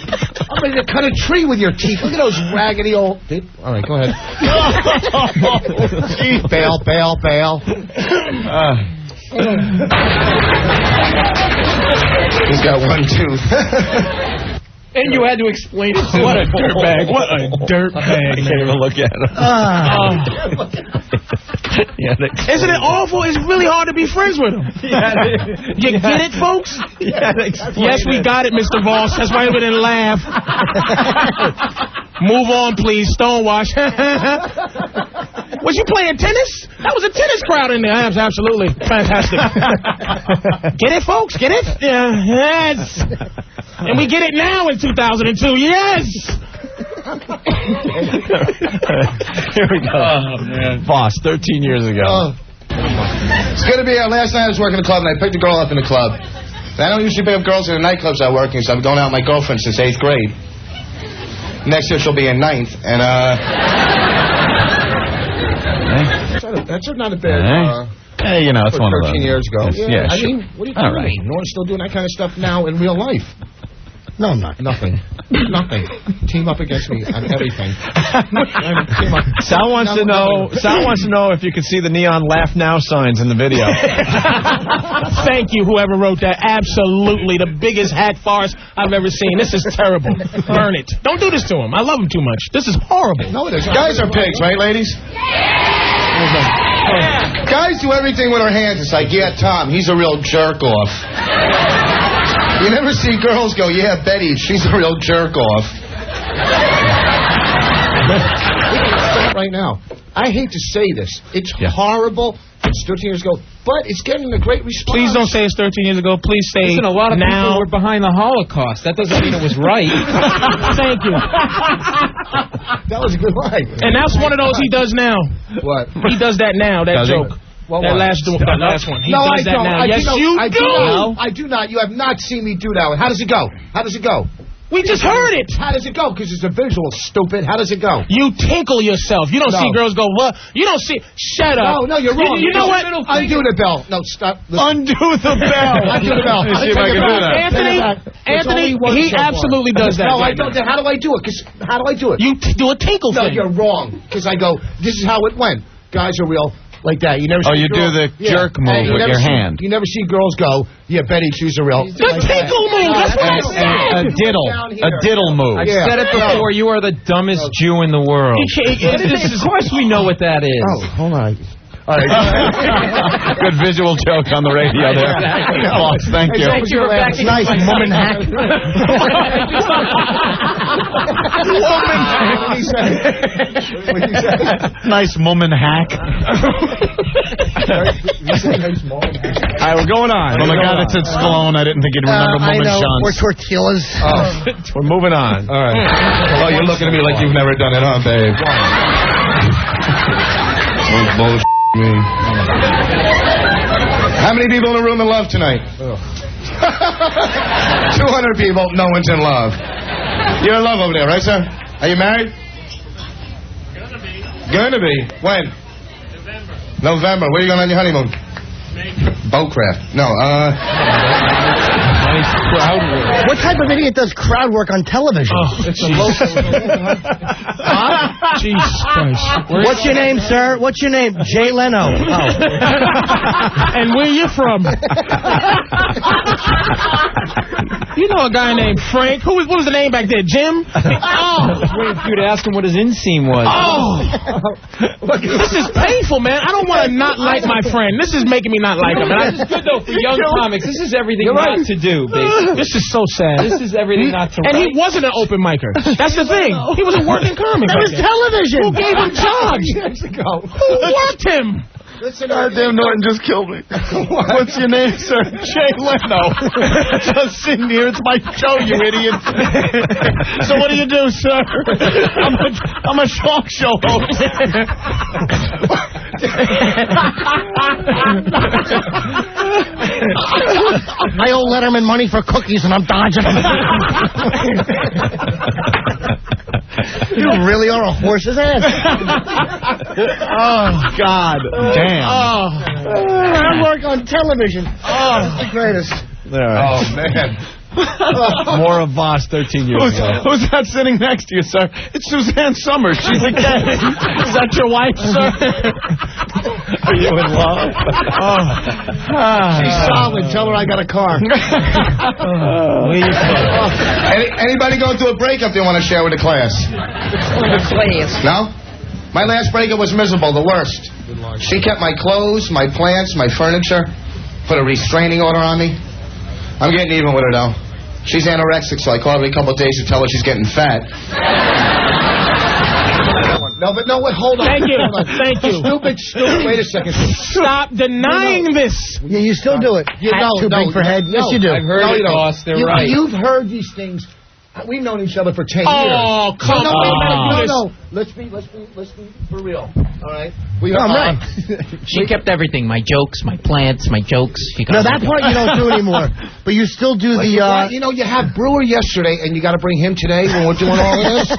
I'm ready to cut a tree with your teeth. Look at those raggedy old... All right, go ahead. Bail. He's got one tooth. And you had to explain it to What a him. dirtbag. What a dirtbag. I can't even look at him. Isn't it awful? It's really hard to be friends with him. You get it, folks? Yes, we got it, Mr. Voss. That's why we didn't laugh. Move on, please. Stonewash. Was you playing tennis? That was a tennis crowd in there. Absolutely. Fantastic. Get it, folks? Get it? Yeah. Yes. And we get it now in 2002. Yes. Here we go. Oh, man. Voss, 13 years ago. It's good to be here. Last night I was working in a club and I picked a girl up in the club. And I don't usually pick up girls in the nightclubs I work in, so I've been going out with my girlfriend since 8th grade. Next year she'll be in 9th, and That's not a bad... Hey, you know, it's one of those. 13 years ago. Yeah, I sure. mean, what are you All doing? right. No one's still doing that kind of stuff now in real life. No, I'm not. Nothing. Nothing. Team up against me on everything. Team up. Sal wants to know if you could see the neon laugh now signs in the video. Thank you, whoever wrote that. Absolutely. The biggest hack farce I've ever seen. This is terrible. Burn it. Don't do this to him. I love him too much. This is horrible. No, it isn't. guys are pigs, right, ladies? Guys do everything with their hands. It's like, yeah, Tom, he's a real jerk-off. You never see girls go, yeah, Betty, she's a real jerk-off. Right now. I hate to say this. It's horrible. It's 13 years ago, but it's getting a great response. Please don't say it's 13 years ago. Please say Listen, a lot of now. people were behind the Holocaust. That doesn't mean it was right. Thank you. That was a good line. And that's one of those he does now. What? He does that now, that joke. Well, that last one. He does that now. Yes, you do. I do not. You have not seen me do that one. How does it go? How does it go? We just heard it. How does it go? Because it's a visual, stupid. How does it go? You tinkle yourself. You don't see girls go, what? You don't see. Shut up. No, you're wrong. You know what? Undo the bell. No, stop. Undo the bell. Undo the bell. Let's see if I can do that. Anthony, he absolutely does that. No, I don't. How do I do it? How do I do it? You do a tinkle thing. No, you're wrong. Because I go, this is how it went. Guys are real. Like that. You never see you do the jerk move with your hand. You never see girls go, yeah, Betty, she's a real. The tinkle move. That's what I said. A diddle move. I've said it before. You are the dumbest Jew in the world. Of course we know what that is. Oh, hold on. All right. Good visual joke on the radio there. Voss, thank you. Thank you. It's nice, woman hack. Woman hack. What did he say? Nice woman hack. All right, we're going on. Well, the guy that said Stallone, I didn't think he'd remember Woman Shunts. Or tortillas. We're moving on. All right. Oh, you're looking at me like you've never done it, huh, babe? Bullshit. How many people in the room in love tonight? 200 people. No one's in love. You're in love over there, right, sir? Are you married? Gonna be. When? November. Where are you going on your honeymoon? Boatcraft. No, Nice crowd work. What type of idiot does crowd work on television? It's a local. Jesus Christ. What's your name, sir? What's your name? Jay Leno. Oh. And where you from? You know a guy named Frank. What was the name back there? Jim? I was waiting for you to ask him what his inseam was. This is painful, man. I don't want to not like my friend. This is making me not like him. This is good, though, for young comics. This is everything not to do, basically. This is so sad. This is everything not to And write. he wasn't an open micer. That's the thing. He was a working comic. That was television. Who gave him jobs? Who worked him? Listen, Jim Norton just killed me. What's your name, sir? Jay Leno. Just sitting here. It's my show, you idiot. So what do you do, sir? I'm a talk show host. I owe Letterman money for cookies and I'm dodging them. You really are a horse's ass. Oh, God. Damn. I work on television. That's the greatest. Oh, man. More of Voss 13 years ago. Who's that sitting next to you, sir? It's Suzanne Summers. She's a gay. Is that your wife, sir? Are you in love? She's solid. Tell her I got a car. Anybody going through a breakup they want to share with the class? Please. No? My last breakup was miserable, the worst. She kept my clothes, my plants, my furniture, put a restraining order on me. I'm getting even with her, though. She's anorexic, so I call her every couple of days to tell her she's getting fat. No, hold on. Thank you. Thank you. Stupid. Wait a second. Stop denying this. Yeah, you still do it. Too big for head. Yes, you do. I've heard it, boss. They're right. You've heard these things. We've known each other for 10 years. Oh, come on. No. Let's be for real. All right? I'm right. She kept everything. My jokes, my plants, my jokes. No, that part you don't do anymore. But you still do the... you had Brewer yesterday, and you got to bring him today when we're doing all this?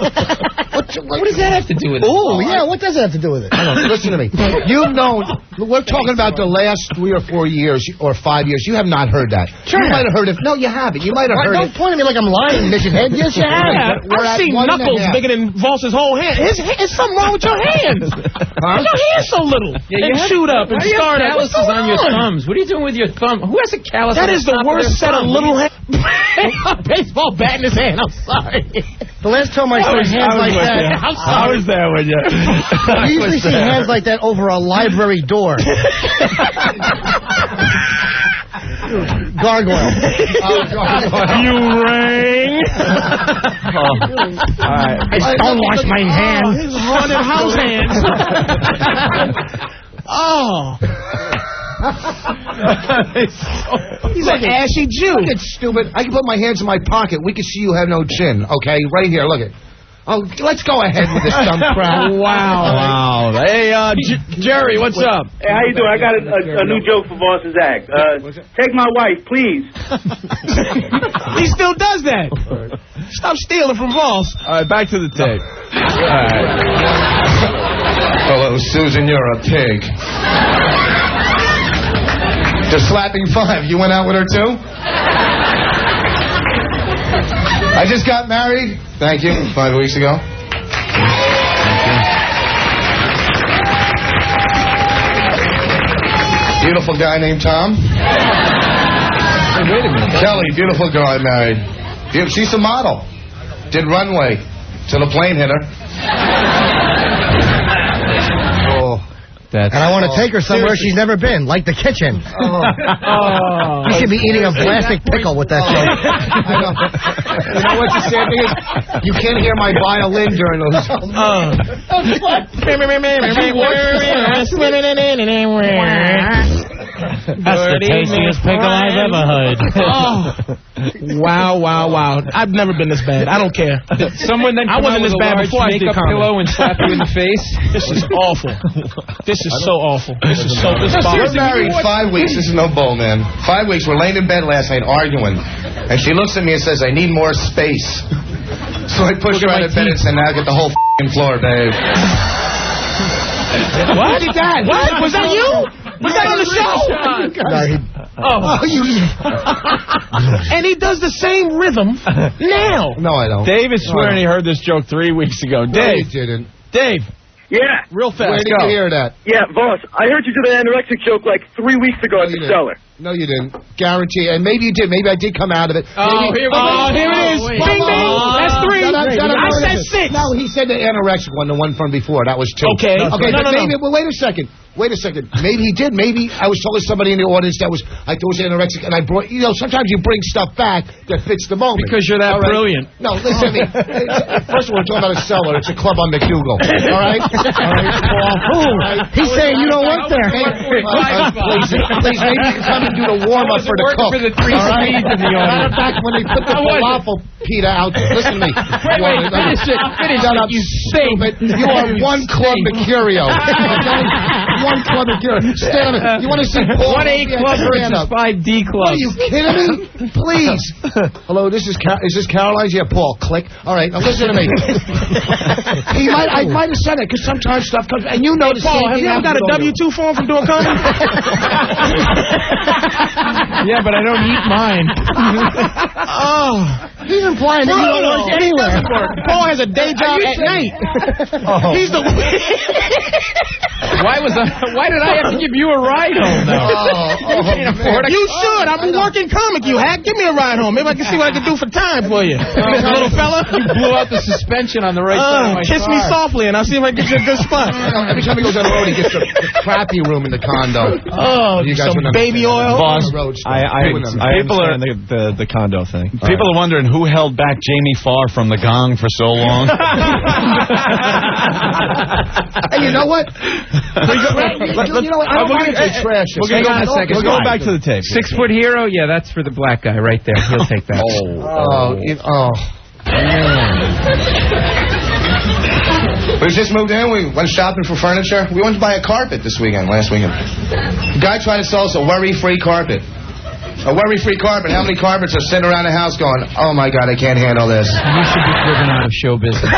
What does that have to do with it? Oh, yeah, what does that have to do with it? Listen to me. You've known... We're talking about the last 3 or 4 years or 5 years. You have not heard that. Sure. You might have heard it. No, you haven't. You might have heard Don't point at me like I'm lying, midget head. Yes, you have. Yeah, I've seen knuckles bigger than Voss's whole hand. There's something wrong with your hands. Your hand's so little. Yeah, you shoot up and start up. Calluses on your thumbs. What are you doing with your thumb? Who has a callus? That on is the the top worst of their set of thumb? little hands. A baseball bat in his hand. I'm sorry. The last time I saw hands like that... I was there with you. You usually see hands like that over a library door. Gargoyle. You rang. All right. I don't wash my hands. His haunted house hands. Oh. He's an ashy Jew. Look at stupid. I can put my hands in my pocket. We can see you have no chin. Okay, right here. Look at. Oh, let's go ahead with this dumb crap. Wow. Hey, Jerry, what's up? Hey, how you doing? I got a new joke for Voss's act. Take my wife, please. He still does that. Stop stealing from Voss. All right, back to the tape. All right. Hello, Susan, you're a pig. The slapping 5. You went out with her too? I just got married. Thank you. 5 weeks ago. Beautiful guy named Tom. Hey, wait a minute. Kelly, beautiful girl I married. She's a model. Did runway till the plane hit her. And I want to take her somewhere she's never been, like the kitchen. You should be eating a plastic pickle with that joke. You know what the sad thing is? You can't hear my violin during those. That's the tastiest pickle I've ever heard. Wow. I've never been this bad. I don't care. Someone then I wasn't this bad before I did makeup comedy. pillow and slap you in the face. This is awful. This is so awful. This is so We're married 5 weeks. This is no bull, man. 5 weeks. We're laying in bed last night arguing. And she looks at me and says, I need more space. So I push her out of bed and say, now get the whole f***ing floor, babe. What? What? Was that you? Was that on the show? And he does the same rhythm now. No, I don't. Dave is swearing he heard this joke 3 weeks ago. No, Dave. he didn't. Dave. Yeah. Real fast. Where did you hear that? Yeah, Voss, I heard you do the anorexic joke like 3 weeks ago at the cellar. No, you didn't. Guarantee. And maybe you did. Maybe I did come out of it. Oh, here it is. Bing, bing. That's 3. I said 6. No, he said the anorexic one, the one from before. That was 2. Okay. Okay, No. maybe, well, wait a second. Maybe he did. Maybe I was talking to somebody in the audience that was, I thought was anorexic, and I brought, sometimes you bring stuff back that fits the moment. Because you're that brilliant. No, listen to me. First of all, we're talking about a cellar. It's a club on McDougal. All right? Paul. He's saying you don't work there. Please, maybe you can come and do the warm-up for the cook. For the 3 speeds in the audience. Back when they put the falafel pita out. Listen to me. Wait, finish it. Shut up, you stupid. You are one Club Mercurio. One Club Mercurio. Stand up. You want to see Paul? 1A club versus 5D club. Are you kidding me? Please. Hello, is this Caroline's? Yeah, Paul. Click. All right, now listen to me. I might have said it because sometimes stuff comes, and you know the Paul, have you ever got a W-2 form from doing comedy? Yeah, but I don't eat mine. He's implying that you don't work anywhere. Paul has a day job at night. He's the. Why did I have to give you a ride home, though? You should. I'm a working comic, you hack. Give me a ride home. Maybe I can see what I can do for time for you. Little fella. You blew out the suspension on the right side of my Kiss car. me softly, and I'll see if I can get you a good spot. Every time he goes on the road, he gets the crappy room in the condo. Oh, You guys some wouldn't baby oil. Boss, I People understand the condo thing. People are wondering who held back Jamie Farr from the gong for so long. And you know what? You know what? I don't mind if they trash us. Hang on a second. We're going back to the tape. 6-foot hero? Yeah, that's for the black guy right there. He'll take that. We just moved in. We went shopping for furniture. We went to buy a carpet last weekend. The guy tried to sell us a worry-free carpet. A worry-free carpet. How many carpets are sitting around the house going, oh, my God, I can't handle this? You should be driven out of show business.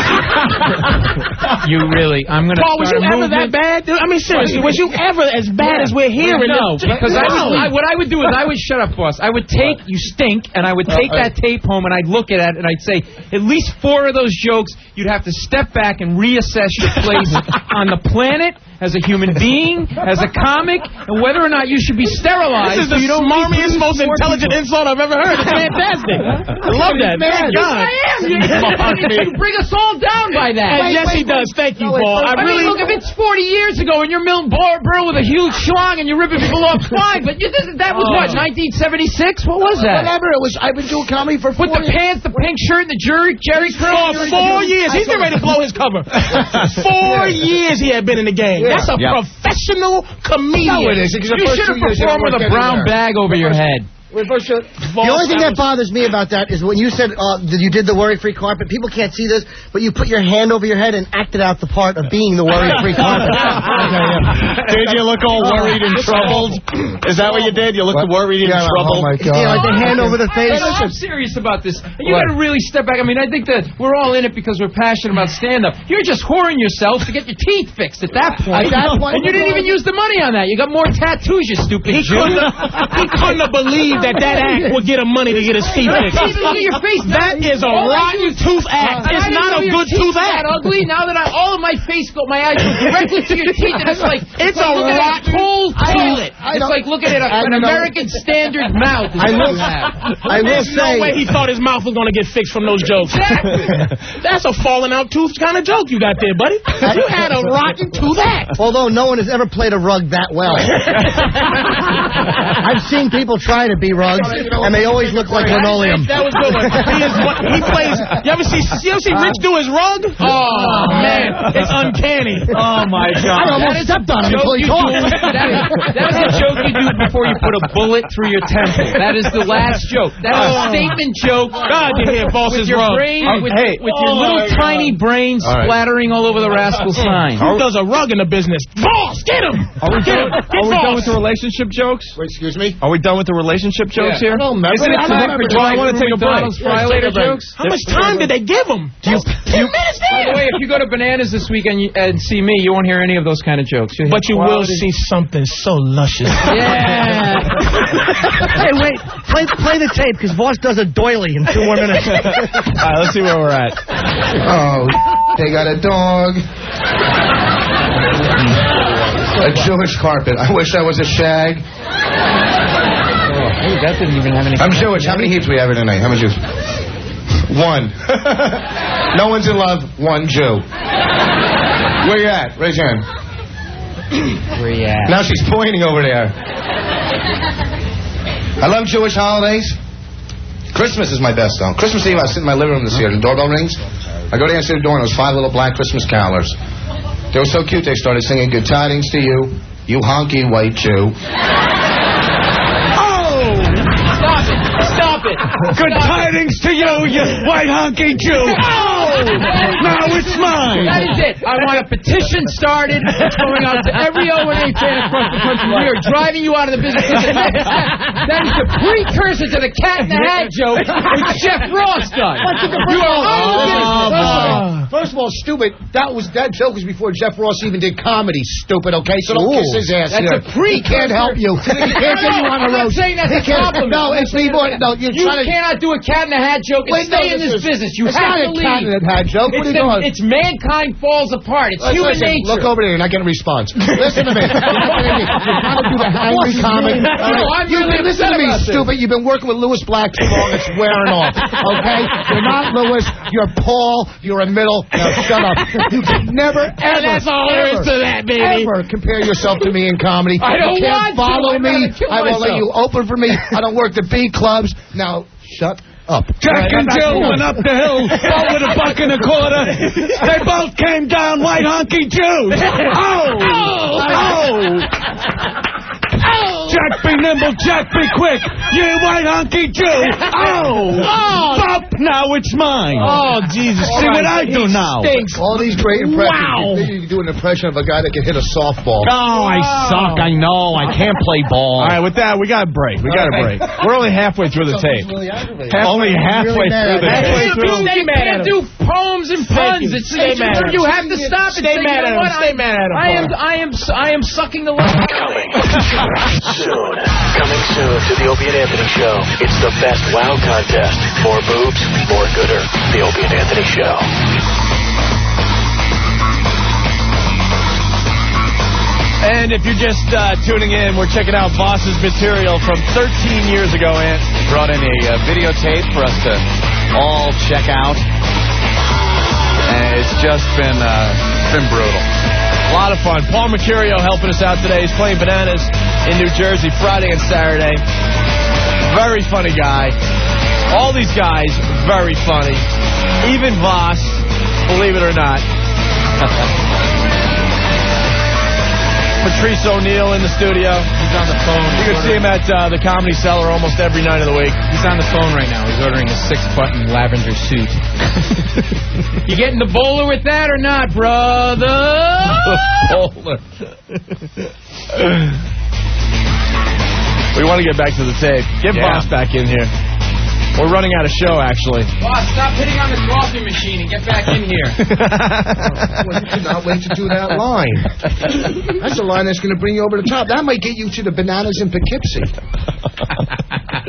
You really. I'm going to Paul, was you ever that bad? I mean, seriously, was you ever as bad as we're hearing? No, because what I would do is I would shut up, boss. I would take you stink, and I would take that tape home, and I'd look at it, and I'd say, at least 4 of those jokes, you'd have to step back and reassess your place on the planet, as a human being, as a comic, and whether or not you should be sterilized. This is the smarmiest, most most intelligent insult I've ever heard. It's fantastic. I love that. Man, God. I am. You bring us all down by that. And yes, he does. Thank you, Paul. I mean, look, if it's 40 years ago and you're Milton Berle with a huge schlong and you're ripping people off, fine. But that was what, 1976? What was that? Whatever. I've been doing comedy for 4 years. With the pants, the pink shirt, and the Jerry curl. For 4 years. He's getting ready to blow his cover. 4 years he had been in the game. That's a professional comedian. No, it is. You should have performed with a brown bag over your head. The only thing that bothers me about that is when you said that you did the worry-free carpet. People can't see this, but you put your hand over your head and acted out the part of being the worry-free carpet. Did you look all worried and troubled? Is that what you did? You looked worried and troubled? Oh, my God. Yeah, like the hand over the face. I'm serious about this. You got to really step back. I mean, I think that we're all in it because we're passionate about stand-up. You're just whoring yourself to get your teeth fixed at that point. And you didn't even use the money on that. You got more tattoos, you stupid Jew. He couldn't have believed that act would get him money to get his teeth fixed. That is a rotten tooth act. It's not a good tooth act. Ugly. Now that all of my face my eyes go directly to your teeth, and it's like it's a rotten cold toilet. It's like looking at an American standard mouth. I will say, no way he thought his mouth was going to get fixed from those jokes. That's a falling out tooth kind of joke you got there, buddy. You had a rotten tooth act. Although no one has ever played a rug that well. I've seen people try to be rugs. And they always look like linoleum. That was good one. He plays. You ever see Rich do his rug? Oh man, it's uncanny. Oh my God! I almost stepped on him until he talked. That is a joke you do before you put a bullet through your temple. That is the last joke. That is a statement joke. God, you hear Voss's rug. With your little tiny brain splattering all over the rascal sign. Who does a rug in the business? Voss, get him! Are we done with the relationship jokes? Wait, excuse me? Are we done with the relationship jokes here? I don't remember. Isn't it time for I want to take a break. Fry-later jokes? How much time did they give him? 10 minutes there. By the way, if you go to Bananas this week and see me, you won't hear any of those kind of jokes. But you will see something so luscious. Yeah. Hey, wait. Play the tape, because Voss does a doily in 2 more minutes. All right, let's see where we're at. Oh, they got a dog. A Jewish carpet. I wish I was a shag. Hey, that didn't even have any... I'm Jewish. How many heaps we have tonight? How many Jews? 1. No one's in love. 1 Jew. Where you at? Raise your hand. Where you at? Now she's pointing over there. I love Jewish holidays. Christmas is my best, though. Christmas Eve, I was sitting in my living room this year. The doorbell rings. I go to answer the door, and it was 5 little black Christmas carolers. They were so cute, they started singing Good Tidings to You, You Honky White Jew. Stop it. Good tidings to you, you white honky Jew. Oh! Now it's mine. That is it. I want a petition started. It's going out to every O&A fan across the country. We are driving you out of the business. That is the precursor to the Cat in the Hat joke which Jeff Ross does. You are on First of all, stupid. That joke was before Jeff Ross even did comedy. Stupid. Okay, so don't kiss his ass. That's a He can't help you. He can't get you on the road. I'm not saying that's a compliment. No, it's me. No, you cannot do a Cat in the Hat joke and stay in this business. You have to leave. It's not a Cat in the Hat joke. What are you doing? It's mankind falls apart. It's human nature. Look over there. You're not getting a response. Listen to me. You're trying to do the angry comic. Listen to me, stupid. You've been working with Louis Black too long. It's wearing off. Okay? You're not Louis. You're Paul. You're a middle. Now shut up. You can never, ever, and that's all there is to that, baby. Ever compare yourself to me in comedy. I don't you can't want follow to. me. I won't let you open for me. I don't work the B clubs. Now shut up. Jack and Jill went up the hill, both with $1.25. They both came down white honky Jews. Jack be nimble, Jack be quick. You white honky Jew. Bop, now it's mine. Oh, Jesus. See what I do now. Stinks. All these great impressions. Wow. You do an impression of a guy that can hit a softball. Oh, I suck. I know. I can't play ball. All right, with that, we got a break. We're only halfway through the tape. Only halfway through the tape. You can't do poems and puns. You have to stop it. Stay mad at him. Stay mad at him. I am sucking the life. Coming soon to the Opie and Anthony Show. It's the best wow contest. More boobs, more gooder. The Opie and Anthony Show. And if you're just tuning in, we're checking out Voss's material from 13 years ago, Ant. Brought in a videotape for us to all check out. And it's just been brutal. A lot of fun. Paul Mercurio helping us out today. He's playing Bananas in New Jersey Friday and Saturday. Very funny guy. All these guys, very funny. Even Voss, believe it or not. Patrice O'Neill in the studio. He's on the phone. You can see him at the Comedy Cellar almost every night of the week. He's on the phone right now. He's ordering a 6-button lavender suit. You getting the bowler with that or not, brother? Bowler. We want to get back to the tape. Get Voss back in here. We're running out of show, actually. Boss, stop hitting on the coffee machine and get back in here. Well, you cannot wait to do that line. That's a line that's going to bring you over the top. That might get you to the Bananas in Poughkeepsie.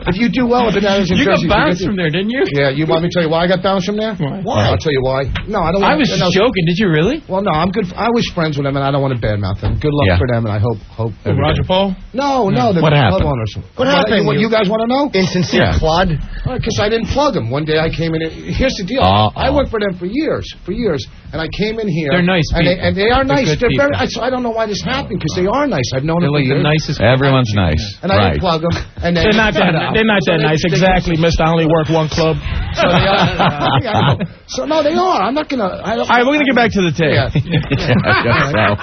If you do well at Bananas in Jersey... You got bounced from there, didn't you? Yeah, you want me to tell you why I got bounced from there? Why? I'll tell you why. No, I don't want I was joking. Did you really? Well, no, I'm good. I was friends with them, and I don't want to badmouth them. Good luck for them, and I hope... Roger Paul? No, what happened? What happened? You guys want to know? Insincere plod? Because I didn't plug them. One day I came in. Here's the deal. I worked for them for years, and I came in here. They're nice people. And they are nice. They're very. I don't know why this happened because they are nice. I've known them for like years. the nicest. Everyone's nice. And I didn't plug them. And They're not that nice. Exactly, Mister. I only work one club. So they are. So no, they are. I'm not gonna. All right, we're gonna get back to the tape.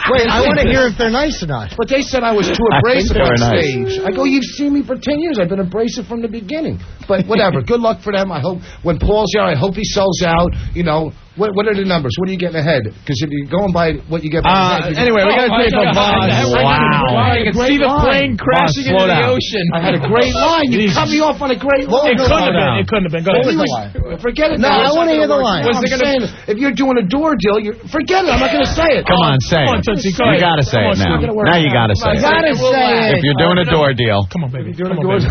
Wait, I want to hear if they're nice or not. But they said I was too abrasive on stage. I go, you've seen me for 10 years. I've been abrasive from the beginning. But whatever. Good luck for them. I hope when Paul's there, I hope he sells out. You know, what are the numbers? What are you getting ahead? Because if you're going by what you get by anyway, we got to take a Voss. Wow. I can see the plane crashing into the ocean. I had a great line. You cut me off on a great line. It couldn't have been. Go ahead. Forget it. No, I want to hear the line. If you're doing a door deal, forget it. I'm not going to say it. Come on, say it. You got to say it now. Now you got to say it. You got to say it. If you're doing a door deal. Come on, baby. Come on, do it.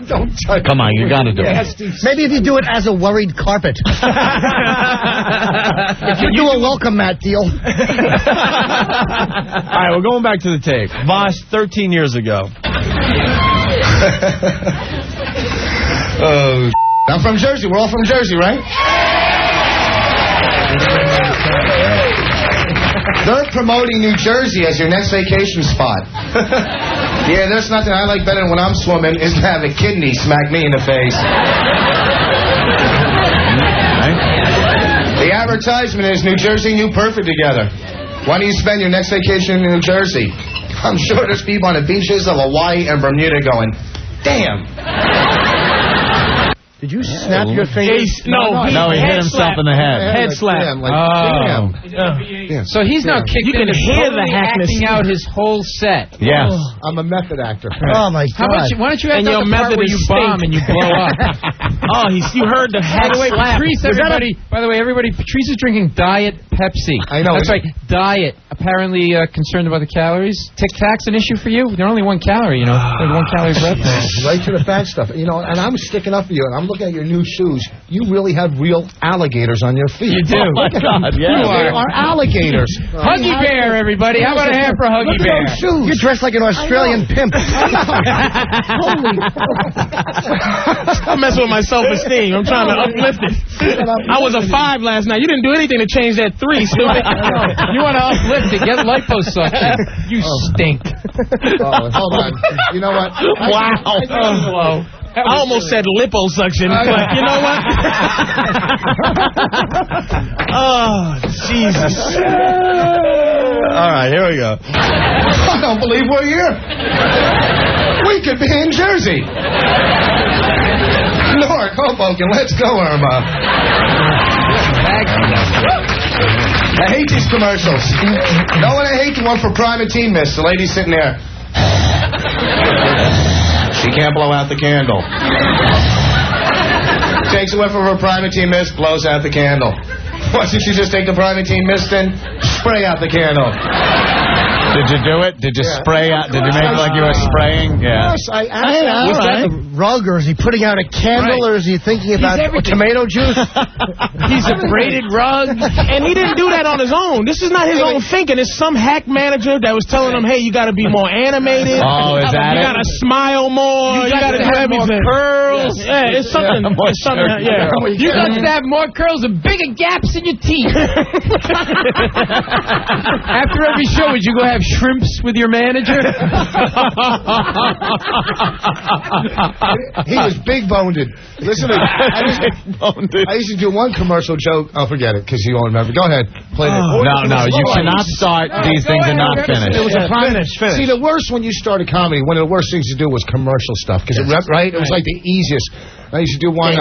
Don't touch Come on, you got to do it. Maybe if you do it as a worried carpet. If you do a welcome mat deal. All right, we're going back to the tape. Voss, 13 years ago. I'm from Jersey. We're all from Jersey, right? They're promoting New Jersey as your next vacation spot. Yeah, there's nothing I like better than when I'm swimming is to have a kidney smack me in the face. The advertisement is New Jersey, New Perfect together. Why don't you spend your next vacation in New Jersey? I'm sure there's people on the beaches of Hawaii and Bermuda going, damn. Did you snap your fingers? No, he hit himself in the head. Head slap. So he's now kicked in and totally acting out his whole set. Yes. I'm a method actor. Oh, my God. Why don't you act out the part where you bomb and you blow up? You heard the head By the way, slap. Patrice, everybody, Patrice is drinking Diet Pepsi. I know. That's right, Diet. Apparently concerned about the calories. Tic Tac's an issue for you? They're only 1 calorie, you know. They're 1 calorie breath. Right to the fat stuff. You know, and I'm sticking up for you, and I'm looking at your new shoes. You really have real alligators on your feet. You do. Oh, my God, yeah. They are alligators. Huggy Bear, everybody. How about a hand for Huggy Bear? You're dressed like an Australian pimp. I'm messing with my self-esteem. I'm trying to uplift it. I was a 5 last night. You didn't do anything to change that 3, stupid. You want to uplift it. Get liposuction. You stink. Hold on. You know what? Wow. I almost said liposuction, but you know what? Oh, Jesus. All right, here we go. I don't believe we're here. We could be in Jersey. Newark, Hoboken, let's go, Irma. I hate these commercials. No one I hate the one for Primatine Mist. The lady sitting there. She can't blow out the candle. Takes a whiff of her Primatine Mist, blows out the candle. Why doesn't she just take the Primatine Mist and spray out the candle? Did you do it? Did you spray out? Did you make like you were spraying? Yeah. Yes, I asked. Was that the rug, or is he putting out a candle, or is he thinking about tomato juice? He's a braided rug. And he didn't do that on his own. This is not his own thinking. It's some hack manager that was telling him, hey, you got to be more animated. Oh, is that You got to smile more. You got to do everything. More curls. Yeah, it's something. It's something. Yeah. You got to have more curls and bigger gaps in your teeth. After every show, would you go have shrimps with your manager? He was big-boned. Listen to me. I used to do one commercial joke. I'll forget it because you won't remember. Go ahead. Play it. No, you cannot start these things and not finish. It was a finish. See, the worst when you started comedy, one of the worst things to do was commercial stuff because it was like the easiest. I used to do one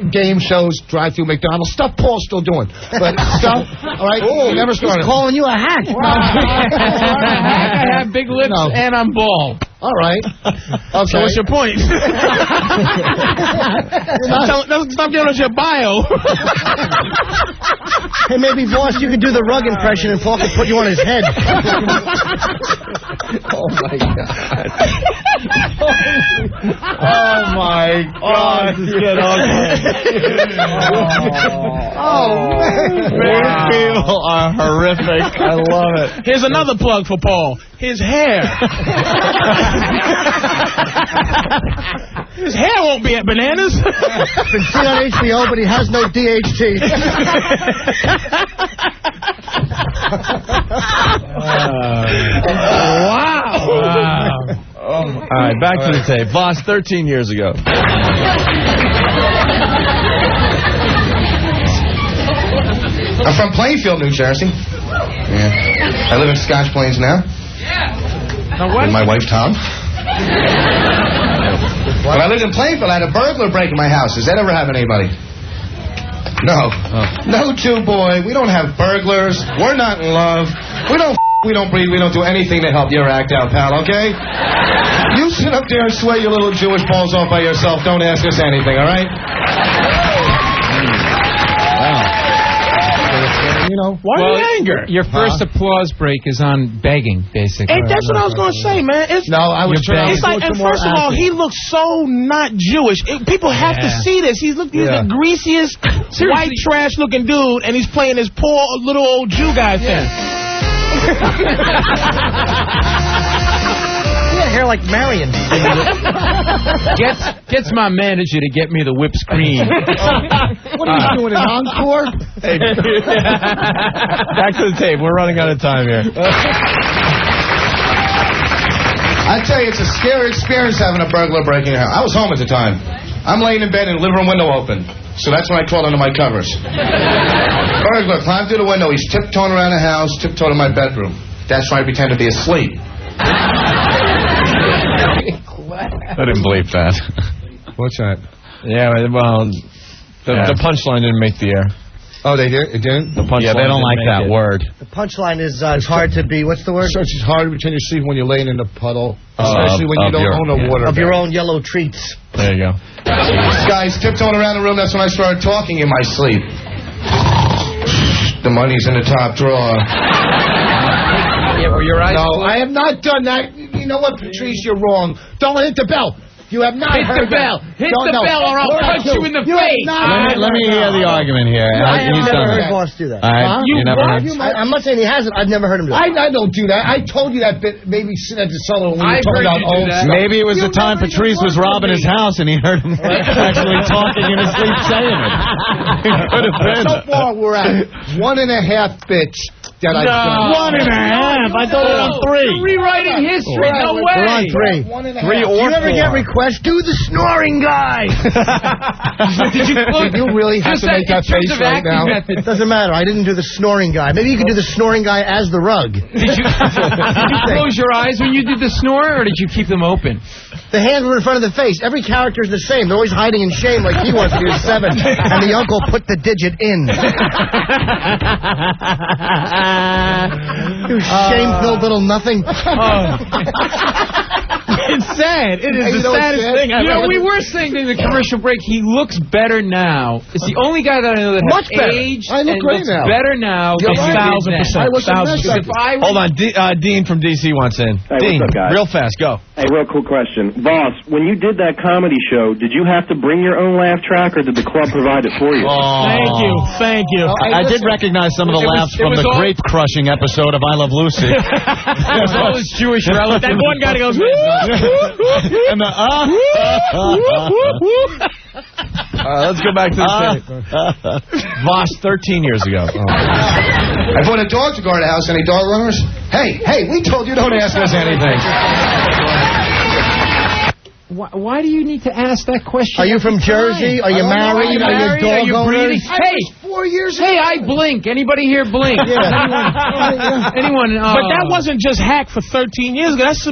game shows, drive-through McDonald's stuff. Paul's still doing, but stuff. All right, he never started. He's calling you a hack. I have big lips and I'm bald. All right. Okay. So what's your point? Stop giving us your bio. Hey, maybe, Voss, you could do the rug impression and Paul could put you on his head. Oh, my God. Oh, my God. This is good. Man. People are horrific. I love it. Here's another plug for Paul. His hair. His hair won't be at Bananas. Been seen on HBO, but he has no DHT. Wow. All right, back to the tape. Voss, 13 years ago. I'm from Plainfield, New Jersey. Yeah. I live in Scotch Plains now. With my wife, Tom. When I lived in Plainfield, I had a burglar break in my house. Has that ever happened to anybody? No. No, boy. We don't have burglars. We're not in love. We don't breed. We don't do anything to help your act out, pal, okay? You sit up there and sweat your little Jewish balls off by yourself. Don't ask us anything, all right? You know, why are you angry? Your first applause break is on begging, basically. And that's what I was going to say, man. I was trying. It's like, and first of all, he looks so not Jewish. People have to see this. He's the greasiest, white trash looking dude, and he's playing this poor little old Jew guy thing. Hair like Marion. Gets my manager to get me the whipped cream. What are you doing, an encore? Hey, back to the tape. We're running out of time here. I tell you, it's a scary experience having a burglar breaking your house. I was home at the time. I'm laying in bed and the living room window open. So that's when I crawled under my covers. Burglar climbed through the window. He's tiptoeing around the house, tiptoeing to my bedroom. That's when I pretend to be asleep. I didn't believe that. What's that? Yeah, well, the punchline didn't make the air. Oh, they did? It didn't? The punchline they don't like that word. The punchline is it's hard to be, what's the word? So it's hard to pretend you're sleeping when you're laying in a puddle, especially when you don't own a water. Of your own yellow treats. There you go. This guy's tiptoeing around the room. That's when I started talking in my sleep. The money's in the top drawer. Yeah, were your eyes No, I have not done that. You know what, Patrice? You're wrong. Don't hit the bell. You have not heard the bell. Hit the bell or I'll punch you in the face. Let me hear the argument here. I have never heard Voss do that. You never heard? I'm not saying he hasn't. I've never heard him do it. I don't do that. I told you that bit maybe sitting at the cellar when we were talking about old stuff. Maybe it was the time Patrice was robbing his house and he heard him actually talking in his sleep saying it. It could have been. So far, we're at 1.5 bits that I've done. 1.5? I thought it was on 3. You're rewriting history. No way. We're on 3. 3 or 4. Do you ever get requests? Do the snoring guy. Did you really have to make that face right now? It doesn't matter. I didn't do the snoring guy. Maybe you could do the snoring guy as the rug. Did you close your eyes when you did the snore, or did you keep them open? The hands were in front of the face. Every character is the same. They're always hiding in shame like he was when he was 7. And the uncle put the digit in. You shame-filled little nothing. It's sad. It is the saddest thing I've ever. We were saying during the commercial break, he looks better now. It's the only guy that I know that has aged and looks better now. 1,000%. Hold on, Dean from DC wants in. Hey, Dean, what's up, guys? real fast, go. Hey, real cool question. Voss, when you did that comedy show, did you have to bring your own laugh track, or did the club provide it for you? Thank you. I did recognize some of the laughs from the grape-crushing episode of I Love Lucy. It was all his Jewish relatives. That one guy that goes, and the let's go back to the tape. Voss, 13 years ago. I bought a dog to guard a house. Any dog owners? Hey, we told you don't ask us anything. Why do you need to ask that question? Are you from Jersey? Are you married? Are you dog owners? Hey, 4 years ago. Hey, I blink. Anybody here blink? Anyone? But that wasn't just hack for 13 years ago. That's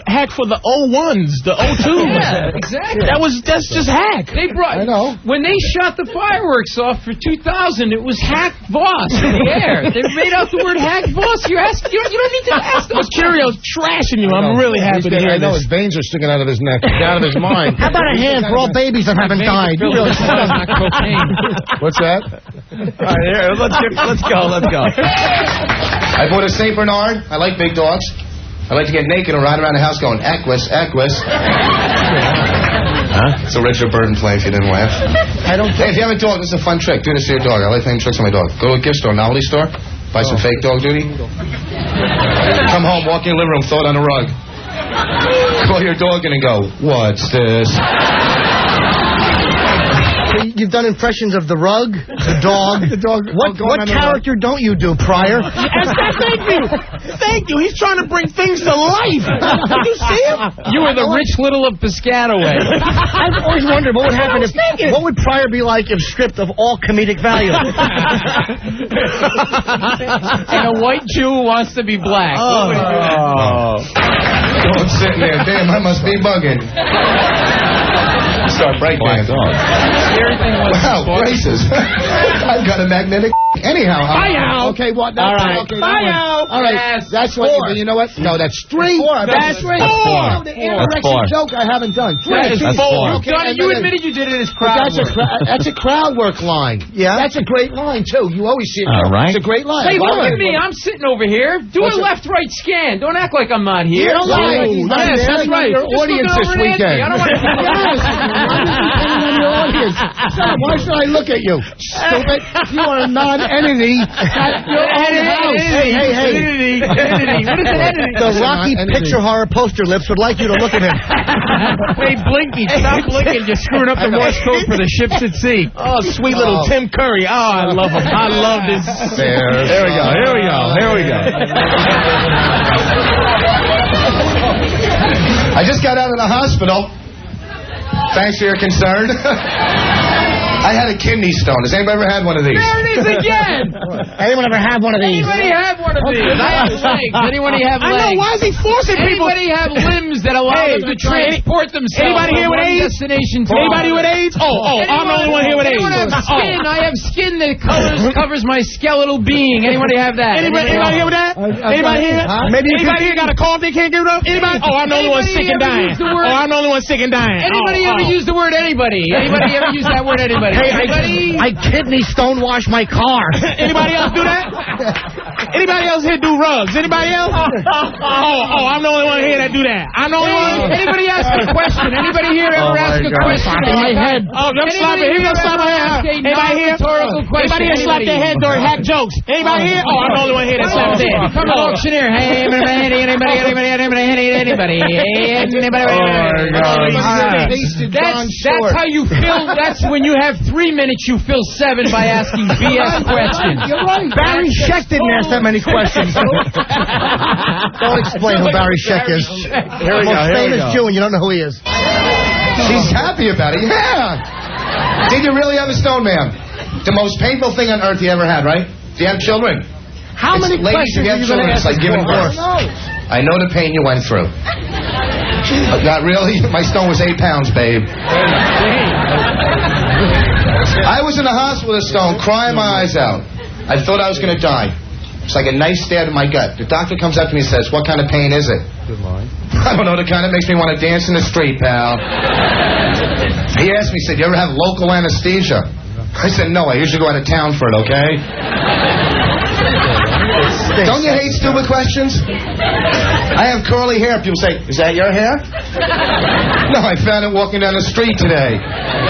hack for the 01s, the 02s. Yeah, exactly. That's just hack. They brought. I know. When they shot the fireworks off for 2000, it was hack Voss in the air. They made out the word hack Voss. You don't need to ask those. Curio's trashing you. I'm really happy to hear I know this. his veins are sticking out of his neck, out of his mind. How about a hand for all babies that haven't died? What's that? All right, let's go. I bought a St. Bernard. I like big dogs. I like to get naked and ride around the house going, Equus. It's a Richard Burton play if you didn't laugh. Hey, if you have a dog, this is a fun trick. Do this to your dog. I like playing tricks on my dog. Go to a gift store, novelty store, buy some fake dog duty. Come home, walk in your living room, throw it on the rug. Call your dog in and go, what's this? You've done impressions of the rug, the dog. What character don't you do, Pryor? Thank you. He's trying to bring things to life. Did you see him? You were the Rich Little of Piscataway. I've always wondered what would happen what would Pryor be like if stripped of all comedic value? And a white Jew who wants to be black. Don't sit there. Damn, I must be bugging. Start breakdancing. Wow, braces. I've got a magnetic. Anyhow. Bye-ow. Okay, what? All right. Okay, Bye-ow. All right. Yes. That's what. You know what? No, that's 3. That's 4. The anorexic joke I haven't done. 3. That's 4. You admitted you did it as crowd work. That's a crowd work line. Yeah. That's a great line, too. You always see it. All right. It's a great line. Hey, look at me. I'm sitting over here. Do a left-right scan. Don't act like I'm not here. You're lying. Yes, that's right. Your audience this weekend. I don't want to your audience. Why should I look at you? Stupid. You are a non-entity at your own house. Hey. Entity. What is an entity? The Rocky Picture Horror poster lips would like you to look at him. Hey, Blinky, stop blinking. You're screwing up the Morse code for the ships at sea. Oh, sweet little Tim Curry. Oh, I love him. I love this. Here we go. I just got out of the hospital. Thanks for your concern. I had a kidney stone. Has anybody ever had one of these? There it is again. Anyone ever have one of these? Anybody have one of these? I have legs. Anybody have legs? I know. Why is he forcing people? Anybody have limbs that allow them to transport themselves? Anybody here with AIDS? Destination to Anybody with AIDS? I'm the only one here with AIDS. Anyone have skin? I have skin that covers my skeletal being. Anybody have that? Anybody here with that? Anybody here? Anybody here got a cough they can't get up? Anybody? Oh, I'm the only one sick and dying. I'm the only one sick and dying. Anybody ever use the word anybody? Anybody ever use that word anybody? Hey, I kidney stone wash my car. Anybody else do that? Anybody else here do rugs? Anybody else? I'm the only one here that do that. I'm the only one. Anybody ask a question? Anybody here ever ask a question? In my head. Oh, don't slap it. He's gonna slap my head. Anybody here? Anybody here slap their head or hack jokes? Anybody here? Oh, I'm the only one here that slap their head. Become an auctioneer. Hey, anybody. That's how you fill. That's when you have 3 minutes. You fill 7 by asking BS questions. You're right. Barry Scheck didn't ask that many questions. Don't explain who Barry Scheck is. Here we go. Most famous Jew, and you don't know who he is. She's happy about it. Yeah. Did you really have a stone, ma'am? The most painful thing on earth you ever had, right? Do you have children? How many questions are you going to ask? It's like giving birth. I know the pain you went through. Not really. My stone was 8 pounds, babe. I was in the hospital with a stone, crying my eyes out. I thought I was going to die. It's like a knife stabbed in my gut. The doctor comes up to me and says, "What kind of pain is it?" Good line. I don't know, the kind that makes me want to dance in the street, pal. He asked me, he said, you ever have local anesthesia? I said, no, I usually go out of town for it, okay? Don't you hate stupid questions? I have curly hair. People say, is that your hair? No, I found it walking down the street today.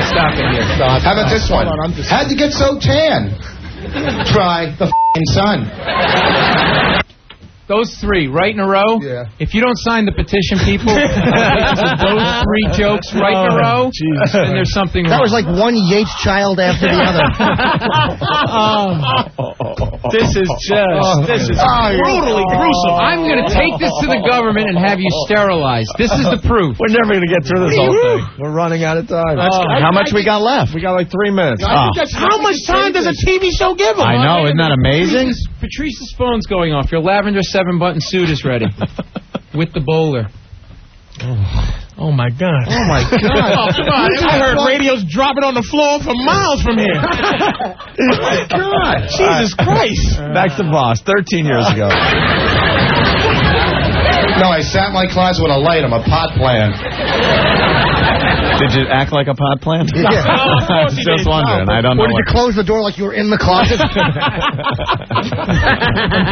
Stop it here. How about this one? How'd you get so tan? Try the f***ing sun. Those three, right in a row? Yeah. If you don't sign the petition, people, those three jokes right in a row, then there's something wrong. That was like one Yates child after the other. This is brutally gruesome. I'm going to take this to the government and have you sterilized. This is the proof. We're never going to get through this whole thing. We're running out of time. How much we got left? We got like 3 minutes. How much time does a TV show give them? I know, isn't that amazing? Patrice's phone's going off. Your lavender 7-button suit is ready. With the bowler. Oh, my God. Oh, my God. Come on. I heard radios dropping on the floor for miles from here. Oh, my God. Jesus Christ. Back to Voss, 13 years ago. No, I sat in my closet with a light. I'm a pot plant. Did you act like a pot plant? Yeah. I was just wondering. I don't know. Or did you close the door like you were in the closet? And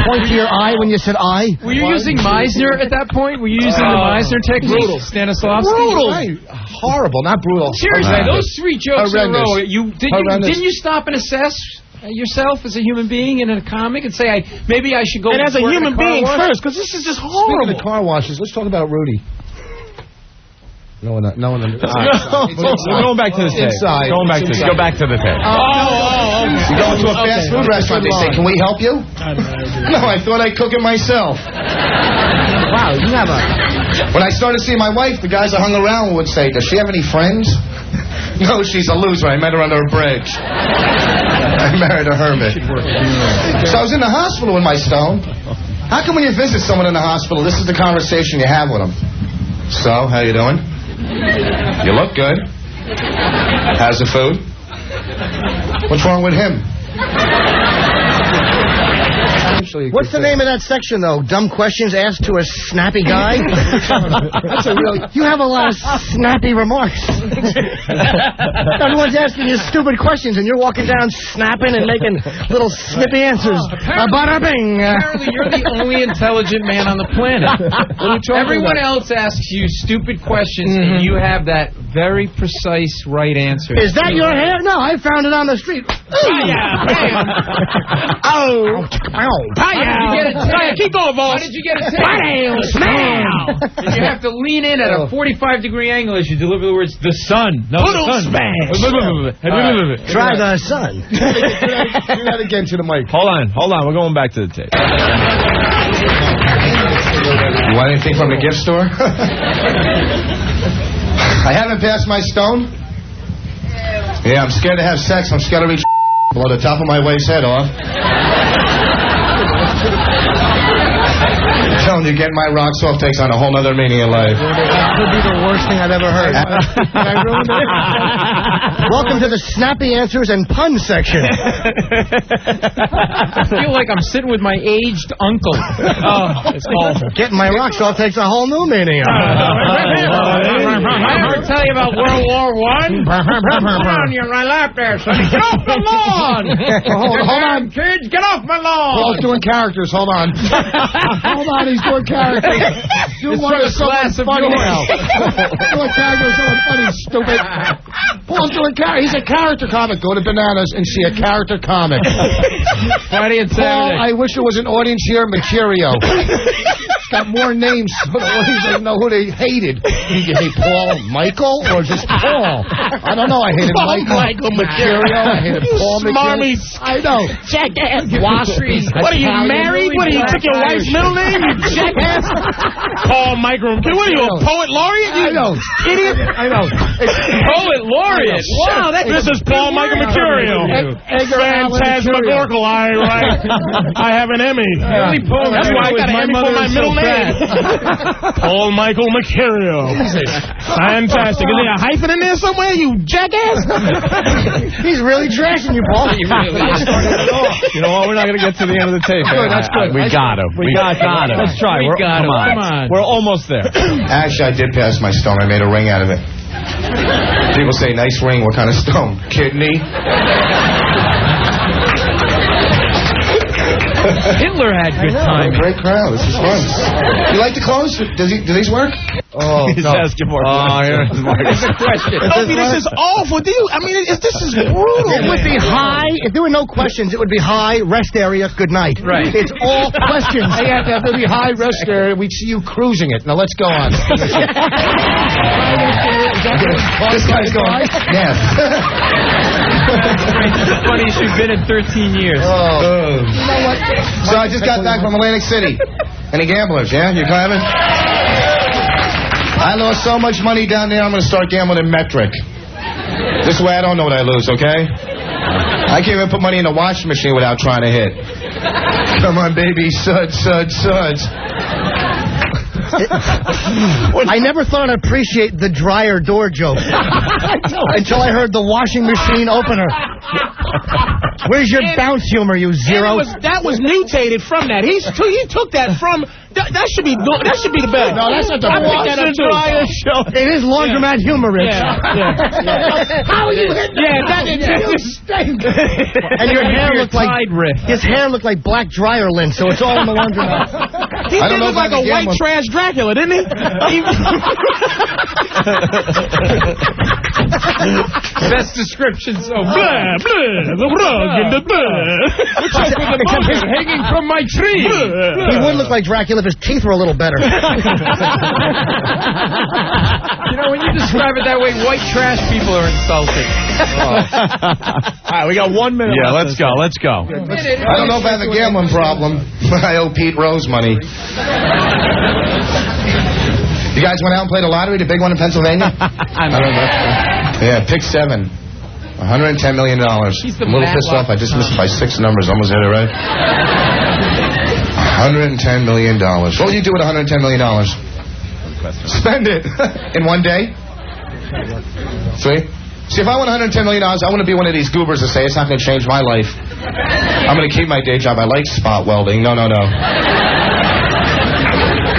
point to your eye when you said I? Were you using Meisner at that point? Were you using the Meisner technique? Brutal. Stanislavski? Brutal. Right. Horrible, not brutal. Seriously, those three jokes in a row. Horrendous. Didn't you stop and assess yourself as a human being and in a comic and say, maybe I should go and as a work human in a car being wash? first, because this is just horrible. Speaking of car washes, let's talk about Rudy. No one. We're going back to the tape. Inside. Going back to the tape. Go back to the tape. You go into a fast food restaurant, they say, can we help you? No, I thought I'd cook it myself. Wow, you have a... When I started seeing my wife, the guys I hung around would say, does she have any friends? No, she's a loser. I met her under a bridge. I married a hermit. So I was in the hospital with my stone. How come when you visit someone in the hospital, this is the conversation you have with them? So, how you doing? You look good. How's the food? What's wrong with him? What's the name of that section, though? Dumb questions asked to a snappy guy? That's a real... You have a lot of snappy remarks. Everyone's asking you stupid questions, and you're walking down snapping and making little snippy answers. Bada-bing. Apparently, you're the only intelligent man on the planet. Everyone else asks you stupid questions, and you have that very precise right answer. Is that your hair? No, I found it on the street. Oh. How did you get a tip? Keep going, Voss. How did you get a tip? You have to lean in at a 45-degree angle as you deliver the words, the sun. No, the sun. Try the sun. Do that again to the mic. Hold on. We're going back to the tape. You want anything from the gift store? I haven't passed my stone. Yeah, I'm scared to have sex. I'm scared to reach blow the top of my wife's head off. I'm telling you, getting my rocks off takes on a whole other meaning in life. That could be the worst thing I've ever heard. Welcome to the snappy answers and pun section. I feel like I'm sitting with my aged uncle. Oh, it's awful. Getting my rocks off takes a whole new meaning. I ever tell you about World War I? Come on, you're right lap there, sonny. Get off the lawn! Hold on, kids, get off my lawn! Paul's doing characters. Hold on. Hold on, he's doing characters. Do one of someone funny now. Doing characters, someone funny, stupid. Paul's doing characters. He's a character comic. Go to Bananas and see a character comic. Friday and Paul, Saturday. I wish there was an audience here. Material. It's got more names so the audience doesn't know who they hated. Did you hate Paul Michael or just Paul? I don't know. I hated Michael Material. I hated Paul Material. I know. Jackass. Washeries. What are you, married? What are you, took your wife's middle name? You jackass. Paul Micro. What are you, a poet laureate? You I know. Idiot. I know. Poet laureate. Wow, this is Paul Michael Material. Phantasmagorical. I have an Emmy. The only poem That's why I got an Emmy for my middle name. Paul Michael Mercurio. Fantastic. Is there a hyphen in there somewhere, you jackass? He's really trashing you, Paul. You know what? We're not going to get to the end of the tape. Good, that's good. We got him. We got him. Let's try. Come on. We're almost there. Actually, I did pass my stone. I made a ring out of it. People say, nice ring. What kind of stone? Kidney? Hitler had good timing. Great crowd. This is fun. You like the clothes? Do these work? Oh, he's asking for it. Here's a question. Opie, this is awful. This is brutal. It would be high. If there were no questions, it would be high, rest area, good night. Right. It's all questions. Hey, if there be high rest area, we'd see you cruising it. Now, let's go on. This guy's going, yes. It's the funniest you've been in 13 years. You know what? So I just got back from Atlantic City. Any gamblers, yeah? You climbing? I lost so much money down there, I'm going to start gambling in metric. This way I don't know what I lose, okay? I can't even put money in the washing machine without trying to hit. Come on, baby. Suds. I never thought I'd appreciate the dryer door joke until I heard the washing machine opener. Where's your bounce humor, you zero? That was mutated from that. He took that from... That should be the best. No, that's not the dryer show. It is laundromat humor, Rich. How are you hitting that? And your hair looked like his hair looked like black dryer lint, so it's all in the laundromat. He did look like a white trash Dracula, didn't he? Best description so Blah, blah, the rug and the blah. hanging from my tree. He would look like Dracula if his teeth were a little better. You know, when you describe it that way, white trash people are insulting. All right, we got 1 minute. Yeah, let's go. I don't know if I have a gambling problem, but I owe Pete Rose money. You guys went out and played the lottery, the big one in Pennsylvania? I don't know. Yeah, pick 7. $110 million. I'm a little pissed off. I just missed by 6 numbers. Almost hit it right. $110 million. What will you do with $110 million? Spend it in one day. See, if I won $110 million, I want to be one of these goobers that say it's not going to change my life. I'm going to keep my day job. I like spot welding. No.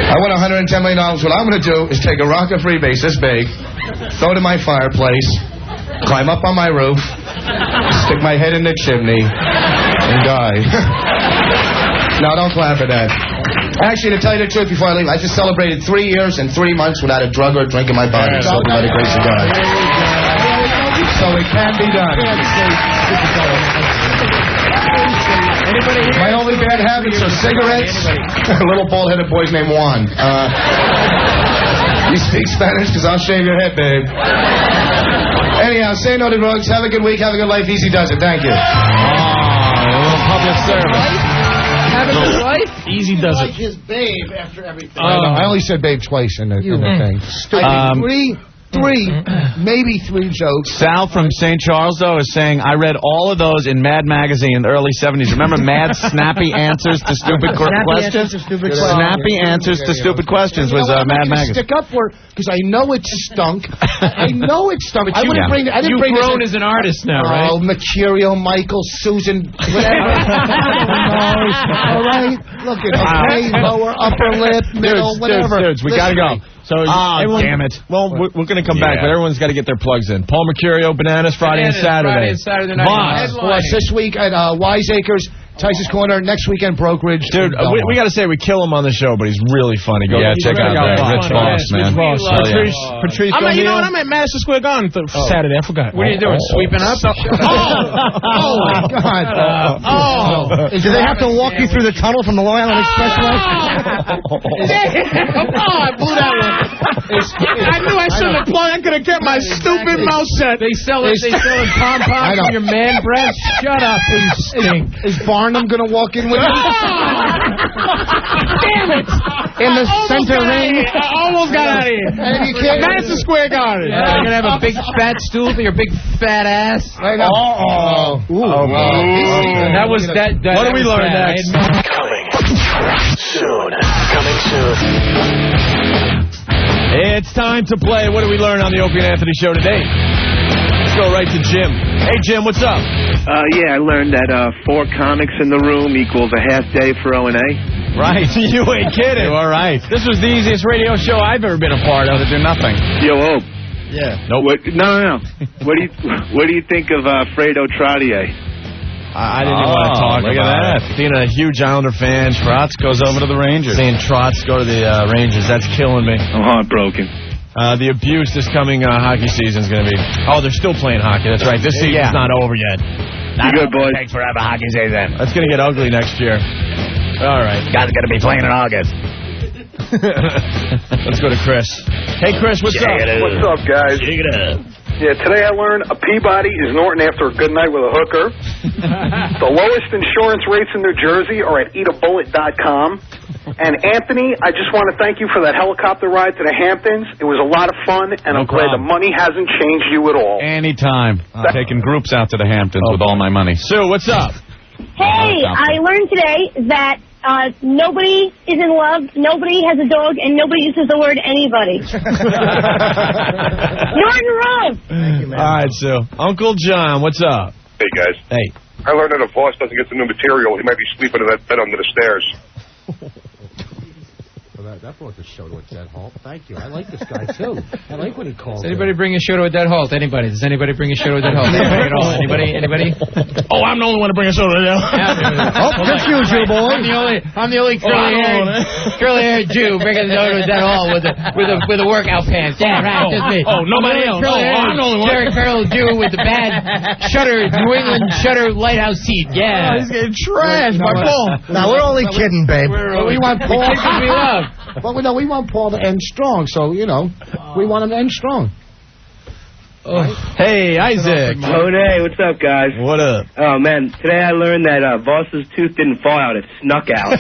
I won $110 million. What I'm going to do is take a rocket freebase this big, throw it in my fireplace, climb up on my roof, stick my head in the chimney, and die. No, don't clap at that. Actually, to tell you the truth, before I leave, I just celebrated 3 years and 3 months without a drug or drink in my body, so by the grace of God. So it can be done. My only bad habits are cigarettes. A little bald-headed boy's named Juan. You speak Spanish? Because I'll shave your head, babe. Anyhow, say no to drugs. Have a good week. Have a good life. Easy does it. Thank you. A little public service. Have a good life? Easy does it. Like his babe after everything. I only said babe twice in the thing. Maybe three jokes. Sal from St. Charles, though, is saying, I read all of those in Mad Magazine in the early 70s. Remember Mad Snappy Answers to Stupid Questions? Snappy Answers to Stupid Questions was Mad Magazine. Stick up for because I know it stunk. I know it stunk. But you've grown as an artist now, right? Oh, Mercurio, Michael, Susan, whatever. All right? Look at lower, upper lip, middle, whatever. Dudes, we got to go. So damn it. Well, we're going to come back, but everyone's got to get their plugs in. Paul Mercurio, Bananas, Friday and Saturday. Friday and Saturday night. Voss this week at Wiseacres. Tyson's Corner, next weekend Brokerage. Dude, we got to say we kill him on the show, but he's really funny. Go check out Rich Voss, man. Patrice, you know what? I'm at Madison Square Garden Saturday. I forgot. What are you doing? Sweeping up? Oh, my God. Do they have to walk you through the tunnel from the Long Island Expressway? I blew that one. I knew I shouldn't have plugged. I could have kept my stupid mouth shut. They sell it pom-poms from your man breath. Shut up, you stink. Is Barnum going to walk in with you? Damn it! In the center ring. I almost got out of here. Madison Square Garden. You're going to have a big fat stool for your big fat ass. Right now. That was that. What do we learn next? Coming Soon. Coming soon. It's time to play. What did we learn on the Opie and Anthony show today? Let's go right to Jim. Hey, Jim, what's up? Yeah, I learned that 4 comics in the room equals a half day for O&A. Right. You ain't kidding. All right. This was the easiest radio show I've ever been a part of. To do nothing. Yo, Ope. Yeah. Nope. No. What do you think of Fredo Trottier? I didn't even want to talk look about at that. it. Being a huge Islander fan. Trotz goes over to the Rangers. Seeing Trotz go to the Rangers, that's killing me. I'm heartbroken. The abuse this coming hockey season is going to be... Oh, they're still playing hockey. That's right. This season's not over yet. You good, boys? Thanks for having hockey season. It's going to get ugly next year. All right. Guys are going to be playing in August. Let's go to Chris. Hey, Chris, what's up? What's up, guys? Shake it up. Yeah, today I learned a Peabody is Norton after a good night with a hooker. The lowest insurance rates in New Jersey are at eatabullet.com. And Anthony, I just want to thank you for that helicopter ride to the Hamptons. It was a lot of fun, and I'm glad the money hasn't changed you at all. Anytime. Taking groups out to the Hamptons with all my money. Sue, what's up? Hey, I learned today that nobody is in love, nobody has a dog, and nobody uses the word anybody. Norton Rose. Thank you, man. All right, Sue. Uncle John, what's up? Hey, guys. Hey. I learned that if Voss doesn't get the new material, he might be sleeping in that bed under the stairs. Well, that brought the show to a dead halt. Thank you. I like this guy, too. I like what he calls Does anybody bring a show to a dead halt? Anybody? Does anybody bring a show to a dead halt? Anybody at all? Anybody? Oh, I'm the only one to bring a show to a dead halt. Oh, confuse you, boy. I'm the only curly-haired Jew bringing the show to a dead halt with the workout pants. Yeah, right. Just me. Oh, nobody else. Oh, I'm the only one. Jerry Farrell Jew with the bad New England shutter lighthouse seat. Yeah. Oh, he's getting trashed by Paul. Now, we're only kidding, babe. We want Paul. We love. But we want Paul to end strong, so, we want him to end strong. Oh. Hey, Isaac. Hey, what's up, guys? What up? Oh, man, today I learned that Voss's tooth didn't fall out, it snuck out.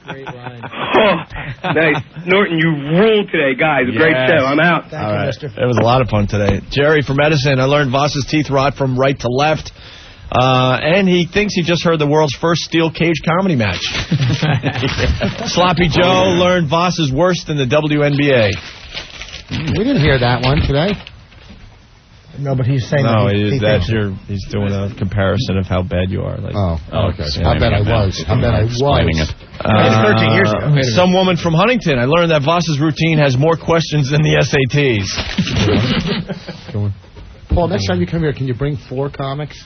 Great line. Nice. Norton, you ruled today, guys. Great show. I'm out. All right. It was a lot of fun today. Jerry from Edison, I learned Voss's teeth rot from right to left. And he thinks he just heard the world's first steel cage comedy match. Sloppy Joe learned Voss is worse than the WNBA. We didn't hear that one today. No, but he's saying he's doing a comparison of how bad you are. Like, okay. I bet I was. Explaining it. 13 years ago. Some woman from Huntington. I learned that Voss's routine has more questions than the SATs. Paul, next time you come here, can you bring 4 comics?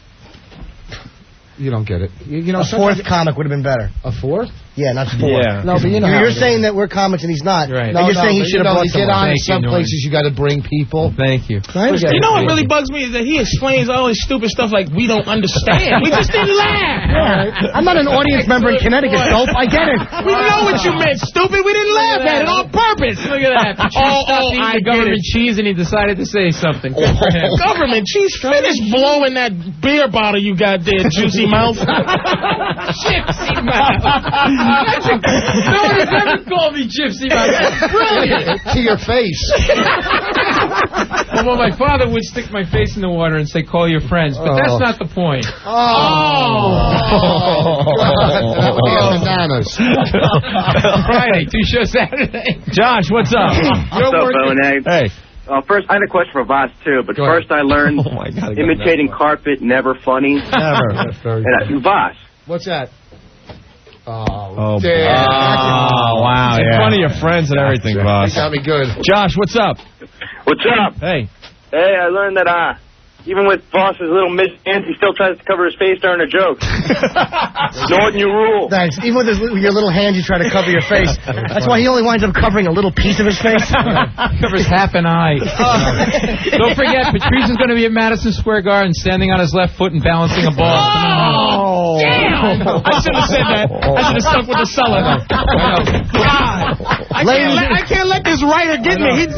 You don't get it. A 4th comic would have been better. A 4th? Yeah, not 4. Yeah. No, but you're saying that we're comics and he's not. Right. And you're saying he should have brought someone. Some places you got to bring people. Thank you. You know what really bugs me is that he explains all his stupid stuff like we don't understand. We just didn't laugh. Yeah. I'm not an audience member in Connecticut, Dope. I get it. We know what you meant, stupid. We didn't laugh at it on purpose. Look at that. I government cheese and he decided to say something. Government cheese? Finish blowing that beer bottle you got there, juicy mouth. Gypsy mouth. No one has ever called me gypsy mouth. That's brilliant. To your face. Well, my father would stick my face in the water and say, call your friends. But that's not the point. Bananas. Friday, 2 shows Saturday. Josh, what's up? What's up, O&A? Hey. First, I had a question for Voss, too, but first I learned imitating carpet, never funny. Never. And, Voss. What's that? Oh, wow. In front of your friends and everything, Voss. You got me good. Josh, what's up? What's up? Hey. Hey, I learned that even with Voss's little mishands, he still tries to cover his face during a joke. Norton, you rule. Thanks. Even with your little hand, you try to cover your face. That's why he only winds up covering a little piece of his face. Covers half an eye. Don't forget, Patrice is going to be at Madison Square Garden, standing on his left foot and balancing a ball. Oh! Damn! I should have said that. I should have stuck with the cellar. God! I can't let this writer get me.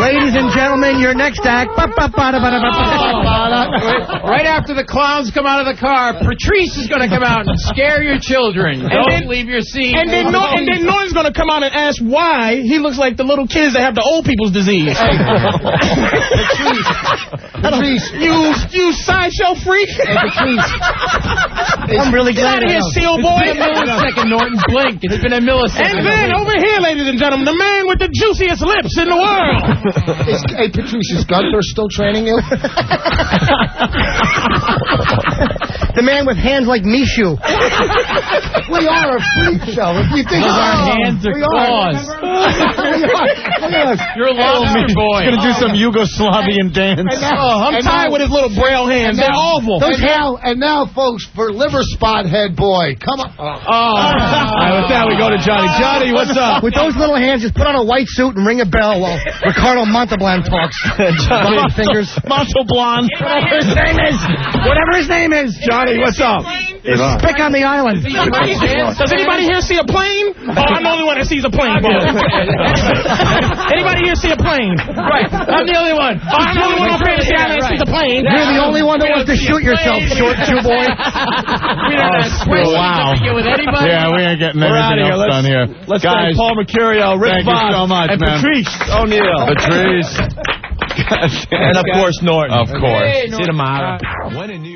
Ladies and gentlemen, your next act. Right after the clowns come out of the car, Patrice is going to come out and scare your children. Don't leave your seat. And then Norton's going to come out and ask why he looks like the little kids that have the old people's disease. That'll Patrice. You sideshow freak. Hey, Patrice. I'm really Get glad out of here, seal boy. It's been a millisecond, Norton. Blink. It's been a millisecond. And then over here, ladies and gentlemen, the man with the juiciest lips in the world. Hey, Patrice, is Gunther still training you? The man with hands like Mishu. We are a freak show. If you think our hands are claws. You're a lobster boy. Gonna do some Yugoslavian dance. I'm tired with his little braille hands. They're awful. And now, folks, for liver spot head boy, come on. All right, with that, we go to Johnny. Johnny, what's up? With those little hands, just put on a white suit and ring a bell while Ricardo Montalban talks. Johnny fingers. Montalban. Whatever his name is. Johnny, what's up? Pick on the island. Does anybody here see a plane? Oh, I'm the only one that sees a plane, boy. Anybody here see a plane? Right. I'm the only one. Oh, I'm the only one on Fantasy Island that sees a plane. You're the only one that wants to shoot yourself, short shoe boy. We don't ask questions with anybody. Yeah, we ain't getting We're out anything of here. else done here. Let's Guys, thank Paul Mercurio, Rick thank you Voss, so much, and man. Patrice O'Neill. Patrice. And of course, Norton. Of course. See you tomorrow. When in New York.